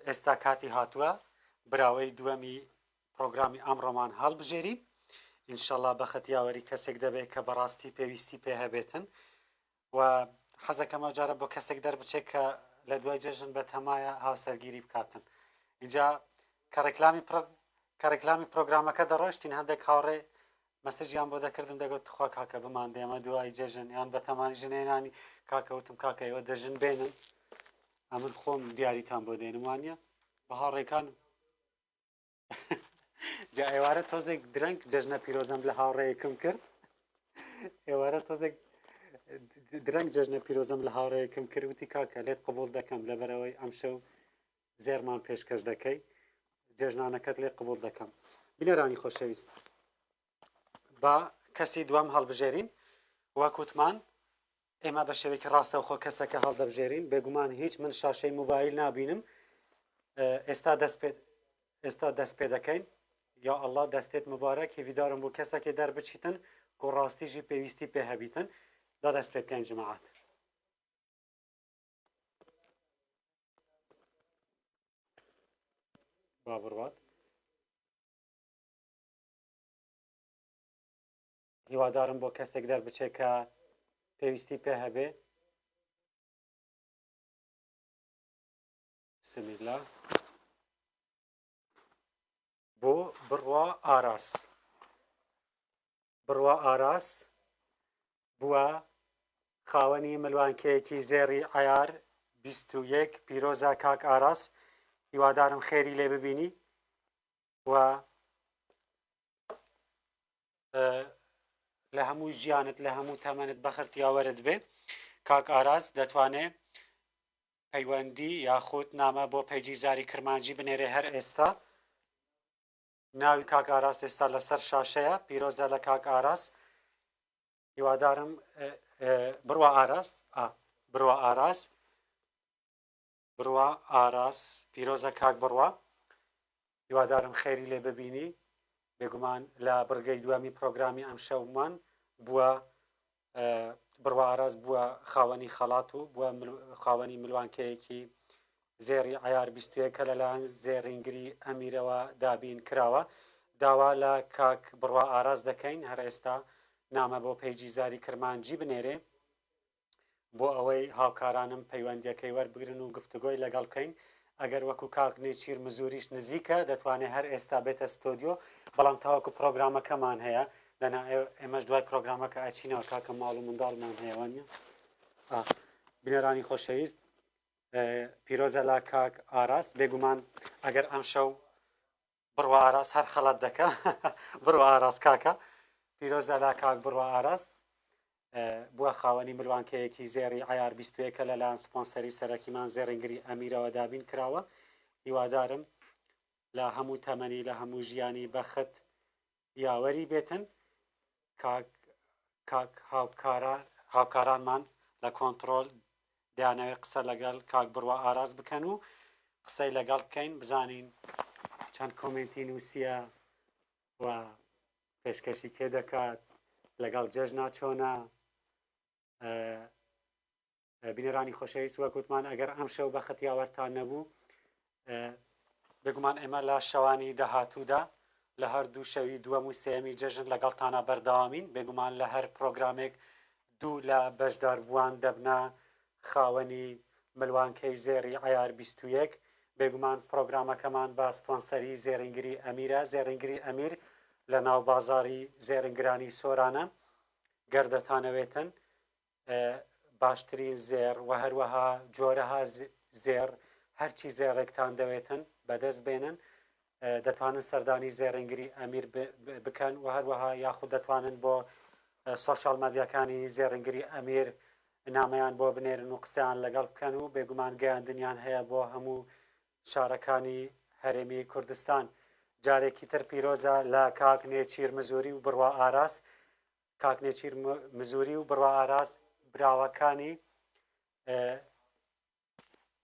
ئێستا کاتی هاتووە براوەی دووەمی پرۆگرامی ئەمڕۆمان هەڵبژێری ئینشەڵڵا بەخت یاوەری کەسێک دەبێت کە بەڕاستی پێویستی پێ هەبێتن و حەزەکەمە جارە بۆ کەسێک دەربچێت کە لە دوای جێژن بە تەمایە هاوسەرگیری بکاتن اینجا کە ڕێکلامی پرۆگرامەکە دەڕۆشتین هەندێک هاوڕێ مەسەجیان بۆ دەکردم دەگوت تخوا کاکە بمان دێمە دوای جێژن یان بە تەمانی ژنێنانی کاکەوتم کاکەیەوە دەژن بێنن ئەمن خۆم دیاریتان بۆ دێنم وانە بە هاوڕێکان جا ئێوارە تۆزێک درەنگ جەژنە پیرۆزەم لە هاوڕێیەکم کرد ئێوارە تۆزێک درەنگ جەژنە پیرۆزەم لە هاوڕێیەکم کرد وتی کاکە لێت قبول دەکەم لەبەرەوەی ئەم شەو زێرمان پێشکەش دەکەی جێژنانەکەت لێ قبول دەکەم بینەرانی خۆشەویست با کەسی دوام هەڵبژێرین وەکوتمان ئێمە بە شێوەیەکی ڕاستەوخۆ کەسەکە هەڵدەبژێرین بێگومان هیچ من شاشەی موبایل نابینم ئێستا دەست پێ دەکەین یا ئەڵڵا دەستێت مبارەک هیویدارم بۆ کەسێکی دەربچیتن کۆ ڕاستیژی پێویستی پێ هەبیتن دا دەست پێ بکەین جماعەت با بڕوات هیوادارم بۆ کەسێک دەربچێت کە پێویستی پێ هەبێ بسمیلا بۆ بڕوا ئاراس بڕوا ئاراس بووە خاوەنی ملوانکەیەکی زێڕی عیار 21 پیرۆزە کاک ئاراس هیوادارم خێری لێ ببینی و لە هەموو ژیانت لە هەموو تەمەنت بەخرتیاوەرت بێ کاک ئاراس دەتوانێت پەیوەندی یاخود نامە بۆ پەیجی زاری کرمانجی بنێرێ هەر ئێستا ناوی کاک ئاراس ئێستا لەسەر شاشەیە پیرۆزە لە کاک ئاراس هیوادارم بڕوا ئاراس بڕوا ئاراس بڕوا ئاراس پیرۆزە کاک بڕوا هیوادارم خێری لێ ببینی بێگومان لە بڕگەی دووەمی پرۆگرامی ئەم شەومان بووە بڕوا ئاراس بووە خاوەنی خەڵات و بووە خاوەنی ملوانکەیەکی زێڕی عیار 21 کە لەلایەن زێڕینگری ئەمیرەوە دابین کراوە داوا لە کاک بڕوا ئاراس دەکەین هەر ئێستا نامە بۆ پەیجی زاری کرمانجی بنێرێ بۆ ئەوەی هاوکارانم پەیوەندیەکەی وەربگرن و گفتوگۆی لەگەڵ بکەین ئەگەر وەکو کاک نێچیر مزوریش نزیکە دەتوانێت هەر ئێستا بێتە ستۆدیۆ بەڵام تاوەکو پرۆگرامەکەمان هەیە دەنا ئێمەش دوای پرۆگرامەکە ئەچینەوە کاکە ماڵ و منداڵمان هەیەوانە بینەرانی خۆشەویست پیرۆزە لا کاک ئاراس بێگومان ئەگەر ئەم شەو بڕوا ئاراس هەر خەڵەت دەکە بڕوا ئاراس کاکە پیرۆزە لا کاک بڕوا ئاراس بووە خاوەنی ملوانکەیەکی زێڕی عیار 21 کە لەلایەن سپۆنسەری سەرەکیمان زێڕینگری ئەمیرەوە دابین کراوە هیوادارم لە هەموو تەمەنی لە هەموو ژیانی بەخت یاوەری بێتن کاک هاوکارانمان لە کۆنتڕۆل دەیانەوێت قسە لەگەڵ کاک بڕوا ئاراس بکەن و قسەی لەگەڵ بکەین بزانین چەند کۆمنتی نووسیە و پێشکەشی کێ دەکات لەگەڵ جەژنا چۆنە بینەرانی خۆشەویست وەکوتمان ئەگەر ئەم شەو بەخت یاوەرتان نەبوو بگومان ئێمە لە شەوانی داهاتوودا لە هەردوو شەوی دووەم و سێمی جەژن لەگەڵتانە بەردەوامین بێگومان لە هەر پرۆگرامێک دوو لە بەشداربووان دەبنا خاوەنی ملوانکەی زێڕی عیار 21 بێگومان پرۆگرامەکەمان بە سپۆنسەری زێڕینگری ئەمیرە زێڕینگری ئەمیر لە ناو بازاری زێڕنگرانی سۆرانە گەردەتانەوێتن باشترین زێر و هەروەها جۆرەها زێر هەرچی زێڕێکتان دەوێتن بەدەست بێنن دەتوانن سەردانی زێڕنگری ئەمیر بکەن و هەروەها یاخود دەتوانن بۆ سۆشال مەدیاکانی زێڕنگری ئەمیر نامەیان بۆ بنێرن و قسەیان لەگەڵ بکەن و بێگومان گەیاندنیان هەیە بۆ هەموو شارەکانی هەرێمی کوردستان جارێکی تر پیرۆزە لە کاک نێچیر مزوری و بڕوا ئاراس کاک نێچیر مزوری و بڕوا ئاراس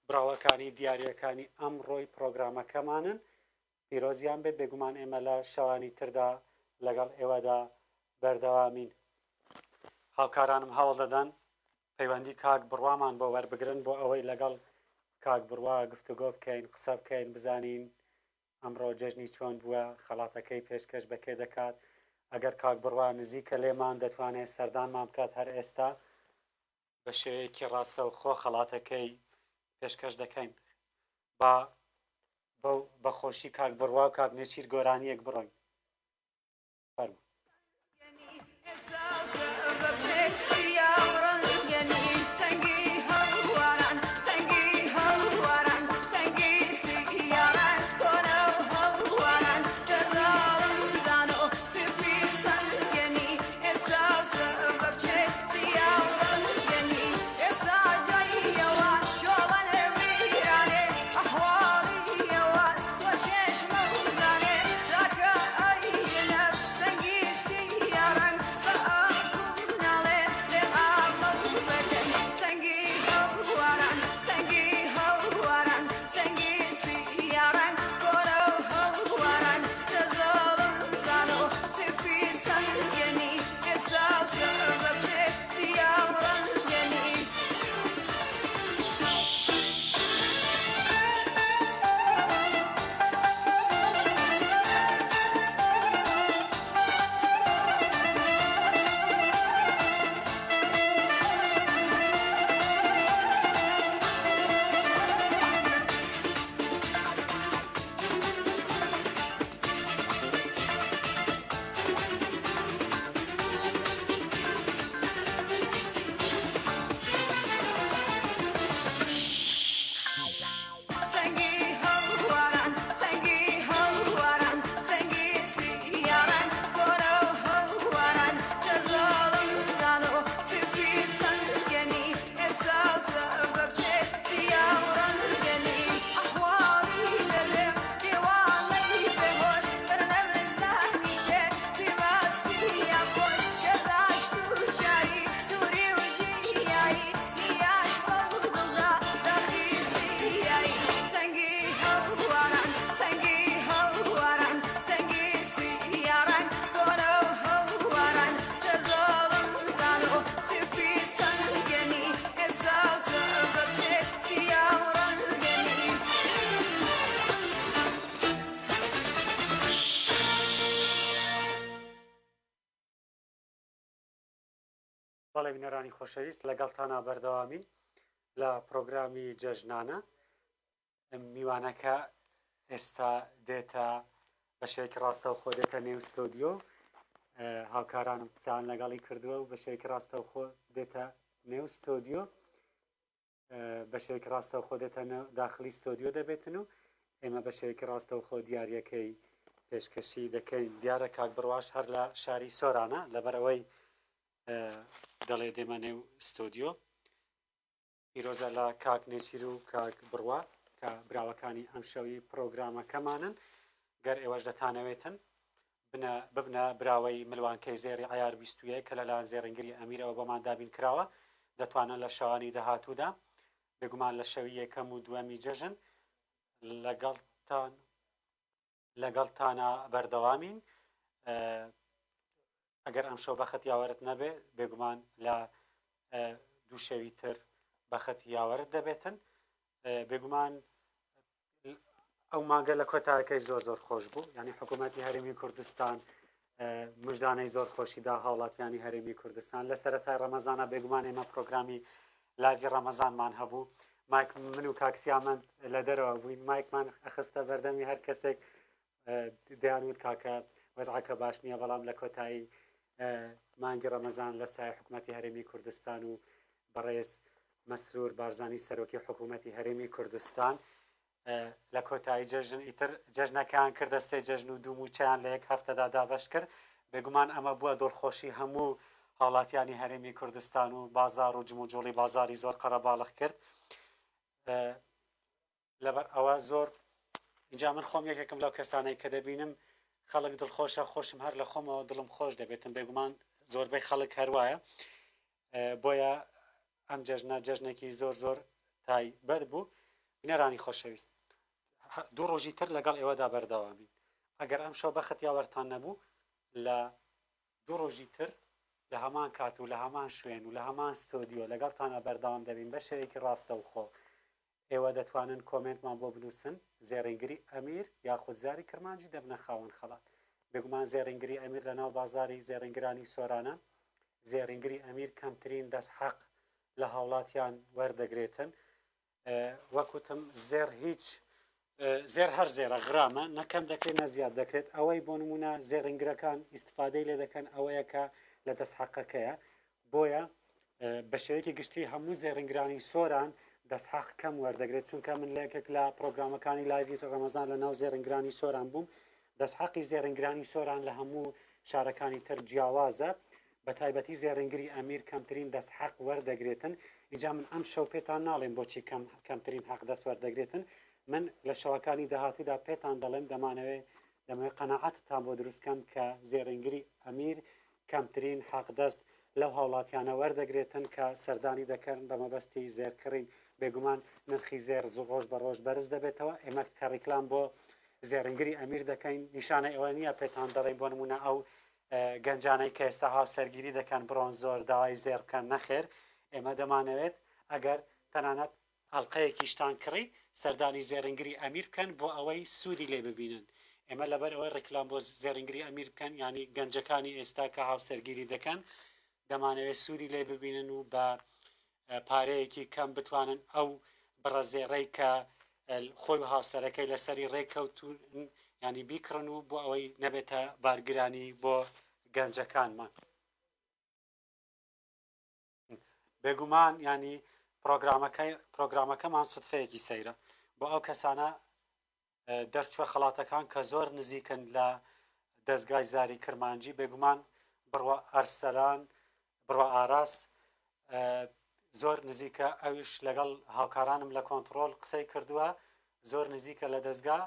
براوەکانی دیاریەکانی ئەم ڕۆی پرۆگرامەکەمانن پیرۆزیان بێت بێگومان ئێمە لە شەوانی تردا لەگەڵ ئێوەدا بەردەوامین هاوکارانم هەوڵ دەدەن پەیوەندی کاک بڕوامان بۆ وەربگرن بۆ ئەوەی لەگەڵ کاک بڕوا گفتوگۆ بکەین قسە بکەین بزانین ئەمڕۆ جەژنی چۆن بووە خەڵاتەکەی پێشکەش بەکێ دەکات ئەگەر کاک بڕوا نزیکە لێمان دەتوانێت سەردانمان بکات هەر ئێستا بە شێوەیەکی ڕاستە و خۆ خەڵاتەکەی پێشکەش دەکەین بە خۆشی کاک بڕوا و کاک نێچیر گۆرانیەک بڕۆین فەرموو بەڵێ بینەرانی خۆشەویست لەگەڵتانە بەردەوامین لە پرۆگرامی جەژنانە میوانەکە ئێستا دێتە بە شێوەیەکی ڕاستەوخۆ دێتە نێو ستۆدیۆ هاوکارانم قسەیان لەگەڵی کردووە و بە شێوەیەکی ڕاستەوخۆ دێتە نێو ستۆدیۆ بە شێوەیەکی ڕاستەوخۆ دێتە داخلی ستۆدیۆ دەبێتن و ئێمە بە شێوەیەکی ڕاستەوخۆ دیاریەکەی پێشکەشی دەکەین دیارە کاک بڕواش هەر لە شاری سۆرانە لەبەرەوەی دەڵێ دێمە نێو ستۆدیۆ پیرۆزە لە کاک نێچیر و کاک بڕوا کە براوەکانی ئەم شەوی پرۆگرامەکەمانن گەر ئێوەش دەتانەوێتن ببنە براوەی ملوانکەی زێری عیار 21 کە لەلایەن زێڕنگری ئەمیرەوە بۆمان دابین کراوە دەتوانن لە شەوانی داهاتوودا بێگومان لە شەوی یەکەم و دووەمی جەژن لەگەڵتانە بەردەوامین ئەگەر ئەم شەو بەخت یاوەرت نەبێ بێگومان لە دوو شەوی تر بەخت یاوەرت دەبێتن بێگومان ئەو مانگە لە کۆتایەکەی زۆر زۆر خۆش بوو یعنی حکوومەتی هەرێمی کوردستان مژدانەی زۆر خۆشیدا هاوڵاتیانی هەرێمی کوردستان لە سەرەتای ڕەمەزانە بێگومان ئێمە پرۆگرامی لاوی ڕەمەزانمان هەبوو مایک من و کاکسیامەند لە دەرەوە بووین مایکمان ئەخستە بەردەمی هەر کەسێک دەیانوت کاکە وەزعەکە باش نییە بەڵام لە کۆتایی مانگی ڕەمەزان لە سای حکوومەتی هەرێمی کوردستان و بەڕێز مەسرور بارزانی سەرۆکی حکوومەتی هەرێمی کوردستان لە کۆتایی جەژن ئیتر جەژنەکان کردەستەی جەژن و دوو موچیان لە یەک هەفتەدا دابەش کرد بێگومان ئەمە بووە دڵخۆشی هەموو هاوڵاتیانی هەرێمی کوردستان و بازار و جموجۆڵی بازاری زۆر قەرەباڵغ کرد لەبەر ئەوە زۆر اینجا من خۆم یەکێکم لەو کەسانەی کە دەبینم خەڵک دڵخۆشە خۆشم هەر لە خۆمەوە دڵم خۆش دەبێتم بێگومان زۆربەی خەڵک هەروایە بۆیە ئەم جەژنە جەژنێکی زۆر زۆر تایبەت بوو بینەرانی خۆشەویست دوو ڕۆژی تر لەگەڵ ئێوەدا بەردەوامین ئەگەر ئەم شەو بەخت یاوەرتان نەبوو لە دوو ڕۆژی تر لە هەمان کات و لە هەمان شوێن و لە هەمان ستۆدیۆ لەگەڵتانە بەردەوام دەبین بە شێوەیەکی ڕاستە و خۆ ئێوە دەتوانن کۆمنتمان بۆ بنووسن زێڕینگری ئەمیر یاخود زاری کرمانجی دەبنە خاوەن خەڵات بێگومان زێڕینگری ئەمیر لە ناو بازاری زێڕینگرانی سۆرانە زێڕینگری ئەمیر کەمترین دەست حەق لە هاوڵاتیان وەردەگرێتن وەکوتم زێر هیچ زێر هەر زێرە غرامە نەکەم دەکرێت نەزیاد دەکرێت ئەوەی بۆ نمونە زێڕینگرەکان ئیسفادەی لێ دەکەن ئەوەیەکە لە دەست حەقەکەیە بۆیە بە شێوەیەکی گشتی هەموو زێڕینگرانی سۆران دەستحەق کەم وەردەگرێت چونکە من لەیەکێک لە پرۆگرامەکانی لایڤی ڕەمەزان لە ناو زێڕینگرانی سۆران بووم دەستحەقی زێڕینگرانی سۆران لە هەموو شارەکانی تر جیاوازە بە تایبەتی زێڕینگری ئەمیر کەمترین دەستحەق وەردەگرێتن اینجا من ئەم شەو پێتان ناڵێم بۆچی کەمترین حەق دەست وەردەگرێتن من لە شەوەکانی داهاتوودا پێتان دەڵێم دەمانەوێت قەنەعەتتان بۆ دروستکەم کە زێڕینگری ئەمیر کەمترین حەق دەست لەو هاوڵاتیانە وەردەگرێتن کە سەردانی دەکەن بە مەبەستی زێرکڕین بێگومان نرخی زێر ڕۆژ بە ڕۆژ بەرز دەبێتەوە ئێمە کە ڕیکلام بۆ زێڕینگری ئەمیر دەکەین نیشانە ئەوە نییە پێتان دەڵێن بۆ نمونە ئەو گەنجانەی کە ئێستا هاوسەرگیری دەکەن بڕۆن زۆر داوای زێر بکەن نەخێر ئێمە دەمانەوێت ئەگەر تەنانەت هەڵلقەیەکیشتان کڕی سەردانی زێڕینگری ئەمیر بکەن بۆ ئەوەی سوودی لێ ببینن ئێمە لەبەر ئەوەی ڕیکلام بۆ زێڕینگری ئەمیر بکەن ینی گەنجەکانی ئێستا کە هاوسەرگیری دەکەن دەمانەوێت سوودی لێ ببینن و بە پارەیەکی کەم بتوانن ئەو بڕەزێڕەی کە خۆی و هاوسەرەکەی لەسەری ڕێککەوتون ینی بیکڕن و بۆ ئەوەی نەبێتە بارگرانی بۆ گەنجەکانمان بێگومان ینی پرۆگرامەکەمان سوتفەیەکی سەیرە بۆ ئەو کەسانە دەرچوە خەڵاتەکان کە زۆر نزیکن لە دەستگای زاری کرمانجی بێگومان بڕوە ئەرسەلان بڕوە ئاراس زۆر نزیکە ئەویش لەگەڵ هاوکارانم لە کۆنتترۆل قسەی کردووە زۆر نزیکە لە دەستگا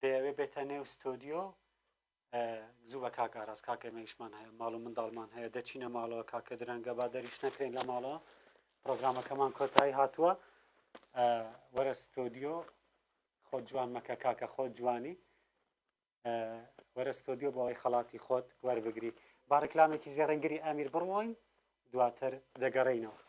دەیەوێ بێتە نێو ستۆدیۆ زوو بە کاک ئاراس کاکەمەیشمان هەیە ماڵ و منداڵمان هەیە دەچینە ماڵەوە کاکە درەنگە با دەریش نەکرێن لە ماڵەوە پرۆگرامەکەمان کۆتایی هاتووە وەرە ستۆدیۆ خۆت جوان مەکە کاکە خۆت جوانی وەرە ستۆدیۆ بۆ ئەوەی خەڵاتی خۆت وەربگری با ڕیکلامێکی زێڕینگری ئەمیر بڕۆین دواتر دەگەڕێینەوە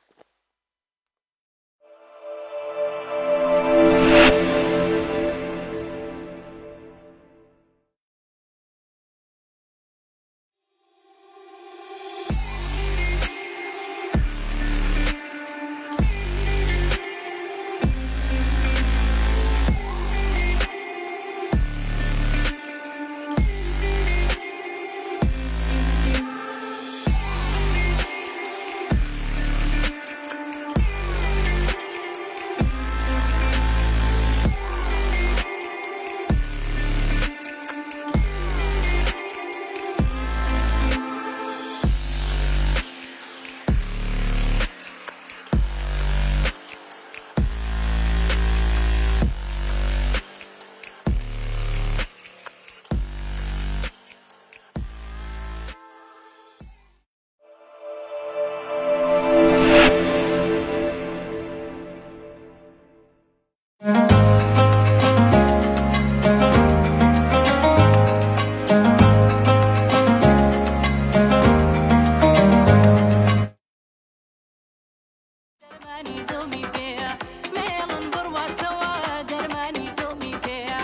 دڵنی پێە مێڵن بڕواتەوە دەرمانی دڵنی پێە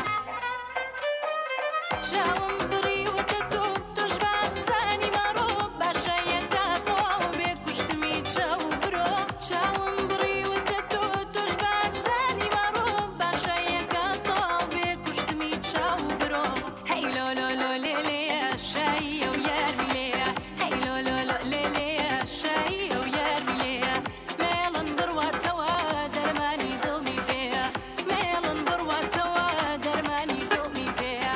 چاوم بڕیوتە تۆ تۆش باسانی مەڕۆ باشە یەکا تۆ بێ کوشتمی چاو برۆ چاوم بڕیوتە تۆ تۆش باسانی مەڕۆ باشە یەکا تۆ بێ کوشتمی چاو برۆ هەی لۆ لۆ لۆ لێ لێە شاییە و یارمی لێە هەی لۆ لۆ لۆ لێ لێە شاییە و یارمی لێە مێڵن بڕواتەوە دەرمانی دڵنی پێە مێڵن بڕواتەوە دەرمانی دڵنی پێە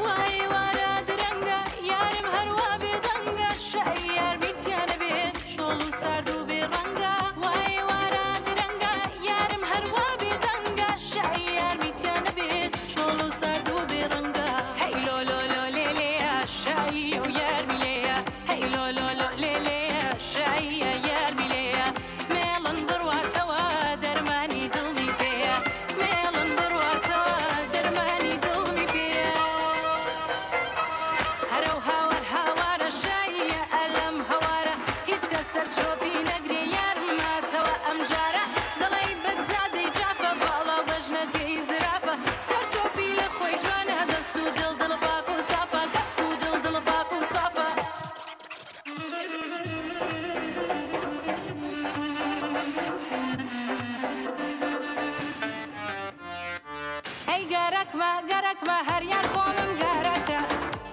وای وارە درەنگە یارم هەروە بێدەنگە شای یارمیتیانە بێت چۆڵ و سارد و بێڕەنگە وای وارە درەنگە یارم هەروە بێدەنگە شای یارمیتیانە بێت چۆڵ و سارد و بێڕەنگە هەی لۆ لۆ لۆ لێ لێە شاییە و یارمی لێە هەی لۆ لۆ لۆ لێ لێە شاییە یارمی لێە مێڵن بڕواتەوە دەرمانی دڵنی پێە مێڵن بڕواتەوە دەرمانی دڵنی پێە هەرە و هاوار هاوارە شاییە ئەلەم هەوارە هیچ کەس سەرچۆپی نەگرێ یارماتەوە ئەم جارە دڵی بەگزادەی جافە باڵا بەژنەکەی زرافە سەرچۆپی لە خۆی جوانە دەست و دڵ پاک و سافە دەست و دڵ پاک و سافە ئەی گەرەکمە گەرەکمە هەریان خۆمم گەرەکە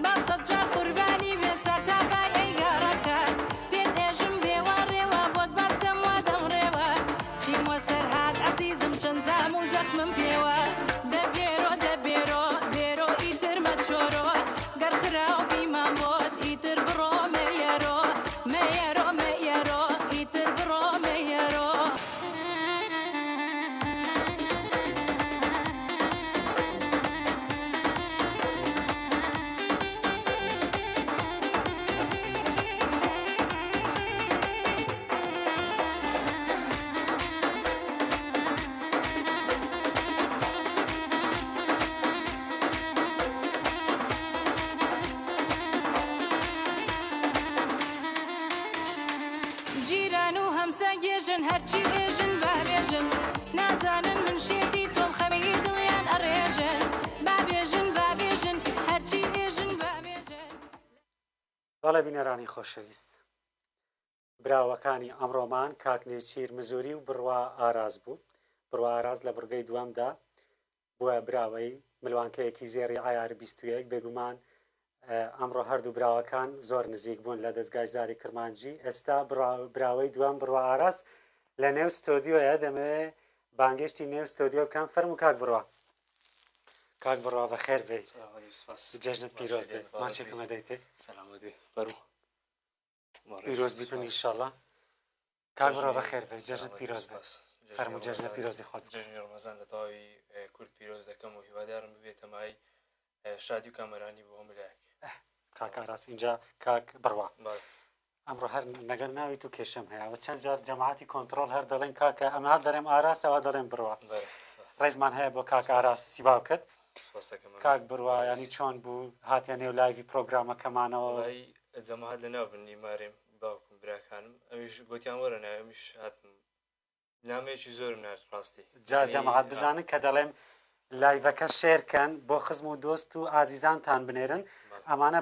با سەد جار قوربانی بێ سەرتاپای ئەی گەڕەکە پێت ئێژم بێوە ڕێوە بۆت باستەم وا دەمڕێوە چیم وە سەرهات عەزیزم چەند زام و زەخمم پێوە دەبێرۆ دەبێرۆ بێرۆ ئیتر مەچۆرۆ گەر خراو بیمان بۆت ئیتر بڕۆ مەیەرۆ مەیەرۆ مەیەرۆ ئیتر بڕۆ مەیەرۆ جیران و هەمسایەژن هەرچی ئێژن بابێژن نازانن من شێتی تۆم خەمی دڵیان ئەڕێژن بابێژن بابێژن هەرچی ئێژن بابێژن بەڵێ بینەرانی خۆشەویست براوەکانی ئەمڕۆمان کاکنێچیر مزوری و بڕوا ئاراز بوو بڕوا ئاراز لە بڕگەی دوامدا بووە براوەی ملوانکەیەکی زێری ئایار 21 بێگومان ئەمڕۆ هەردوو براوەکان زۆر نزیک بوون لە دەستگای زاری کرمانجی ئێستا براوەی دوام بڕوا ئاراز لە نێو ستۆدیۆیە دەمەوێت بانگشتی نێو ستۆدیۆ بکەم فەرم و کاک بڕوا کاک بڕوا بەخێر بێیت جەژنت پیرۆز بێت ماچێکمە دەیتێ پیرۆز بیتن ئینشاڵڵا کاک بڕوا بەخێر بێت جەژنت پیرۆز بێت فەرموو جەژنە پیرۆزی خۆت جژنی ڕۆمەزان لە تەواوی کورد پیرۆز دەکەم و هیوادارم ببێتە مای شادی و کامەرانی بۆ ملایەک کاک ئاراس اینجا کاک بڕوا ئەمڕۆ هەر نەگەر ناوی تو کێشەم هەیە چەند جار جەماعەتی کۆنتڕۆل هەر دەڵێن کاکە ئەمە هەڵ دەڵێم ئاراسەوە دەڵێن بڕوا ڕێزمان هەیە بۆ کاک ئاراس سیباو کرد کاک بڕوا ینی چۆن بوو هاتیە نێو لایڤی پرۆگرامەکەمانەوە جەماعەت لەناو بن نیمارێم باوکم براکانم ئەمیش گوتیان وەرە نایە ئەمیش هاتم نامەیەکی زۆرم نار ڕاستی جا جەماعەت بزانن کە دەڵێم لایڤەکە شێرکەن بۆ خزم و دۆست و ئازیزانتان بنێرن ئەمانە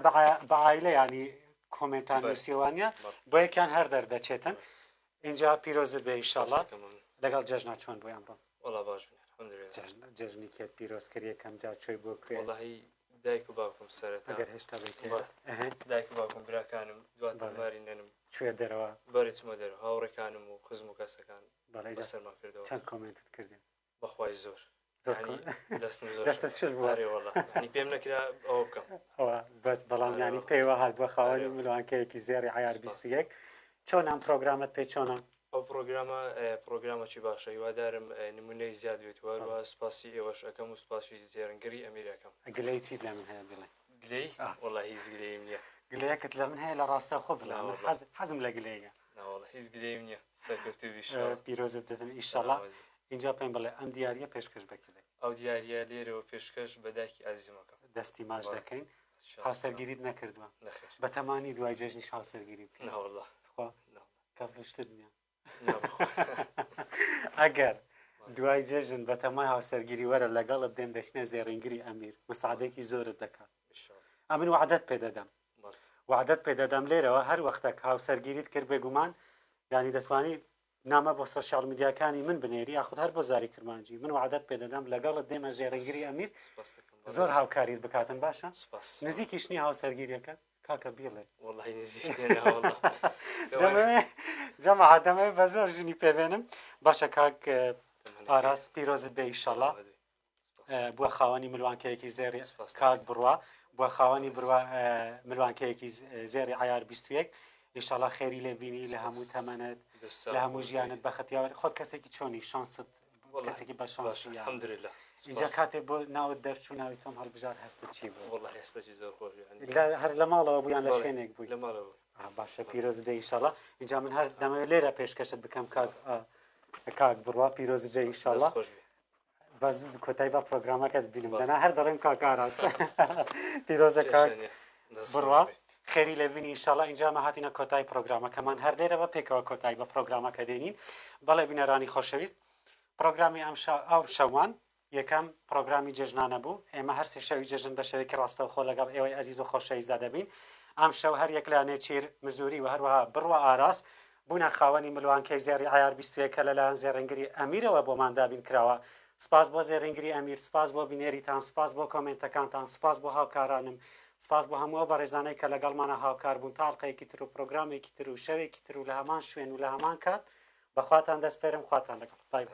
بە عایلە ینی کۆمنتان نووسیوانە بۆ یەکیان هەر دەردەچێتن اینجا پیرۆزت بێ ئینشاڵڵا لەگەڵ جەژنا چۆن بۆ ئەمڕۆ وەڵا باش جەژنی کێت پیرۆزکردی یەکەم جا کوێی بۆ کرێ وەڵاهی دایک و باوکم سەرەتا ئەگەر هێشتا بێت دایک و باوکم براکانم دواتر ماری نەنم کوێ دەرەوە بەری چمە دەرەوە هاوڕێکانم و خزم و کەسەکان بەسەرمان کردەوە چەند کۆمنتت کردین بەخوای زۆر دەستت شل بووە پێم نەکرا ئەوە بکەم بەس بەڵام ینی پێیوە هات بە خاوەنی ملوانکەیەکی زێری عیار 21 چۆن ئەم پرۆگرامت پێ چۆنە؟ ئەو پرۆگرامەی باشە هیوادارم نمونەی زیاد بێت وەروە سپاسی ئێوەش ئەەکەم و سپاسی زێرنگری ئەمیرەکەم گلەی چیت لە من هەیە بڵێ گلەی وڵی هیچ گلەیم نییە گلەیەکت لە من هەیە لە ڕاستە خۆ بڵێ حەزم لە گلەیە ناوەڵ هیچ گلەیم نییە سەرکەوتویش پیرۆزت دەدەن ئیشەڵا اینجا پێم بڵێ ئەم دیارە پێشکەش بکردێت ئەو دیارە لێرەوە پێشکەش بەداکی ئازیزمەکەم دەستی ماش دەکەین هاوسەرگیریت نەکردووە نەخێر بە تەمانی دوای جێژنیش هاوسەرگیری بکەین ناوەڵڵا خوا کەڵشتر نییە ئەگەر دوای جێژن بە تەمای هاوسەرگیری وەرە لەگەڵت دێم دەچنە زێڕنگری ئەمیر مساعدێکی زۆرت دەکات ئەمن وعدەت پێ دەدەم وعدەت پێ دەدەم لێرەوە هەر وەختێک هاوسەرگیریت کرد بێگومان یانی دەتوانی نامە بۆ سۆشیال میدیاکانی من بنێری یاخود هەر بۆ زاری کرمانجی من وعدەت پێ دەدەم لەگەڵت دێمە زێڕنگری ئەمیر زۆر هاوکاریت بکاتن باشە نزیکیشنی هاوسەرگیریەکە کاکە بیڵێ جەماعەت دەمەوێت بە زۆر ژنی پێبێنم باشە کاک ئاراس پیرۆزت بێ ئیشەڵا بووە خاوەنی ملوانکەیەکی زێری کاک بڕوا بووە خاوەنی بڕوا ملوانکەیەکی زێری عیار 21 ئیشەڵا خێری لێ بینی لە هەموو تەمەنت لە هەموو ژیانت بە ختیاوە خۆت کەسێکی چۆنی شانست کەسێکی بە شانسی اینجا کاتێک بۆ ناوت دەرچوو ناوی تۆم هەڵبژار هەستت چی بوو هەر لە ماڵەوە بوویان لە شوێنێک بووی لە ماڵەوە باشە پیرۆز دێ ئیشەڵا اینجا من هەر دەمەوێت لێرە پێشکەشت بکەم کاک بڕوا پیرۆز بێ ئیشەڵا باز کۆتایی بە پرۆگرامەکەت بینم دەنا هەر دەڵێم کاک ئاراس پیرۆزە کاک بڕوا خێری لێ بینی ئیشەڵا اینجا مە هاتینە کۆتایی پرۆگرامەکەمان هەر لێرە بە پێکەوە کۆتایی بە پرۆگرامەکە دێنین بەڵێ بینەرانی خۆشەویست پرۆگرامی ئەو شەوان یەکەم پرۆگرامی جێژنانە بوو ئێمە هەر سێ شەوی جێژن بە شەوەیەکی ڕاستەوخۆ لەگەڵ ئێوەی ئەزیز و خۆشەویستدا دەبین ئەم شەو هەر یەک لە نێچیر مزوری و هەروەها بڕوا ئاراس بوونە خاوەنی ملوانکەی زێری عیار 21 کە لەلایەن زێڕنگری ئەمیرەوە بۆمان دابین کراوە سپاس بۆ زێڕنگری ئەمیر سپاس بۆ بینێریتان سپاس بۆ کۆمنتەکانتان سپاس بۆ هاوکارانم سپاس بۆ هەموو بەڕێزانەی کە لەگەڵمانە هاوکار بوون تاڵقەیەکی تر و پرۆگرامێکی تر و شەوێکی تر و لە هەمان شوێن و لە هەمان کات بەخواتان دەسپێرم خواتان لەگەڵ بای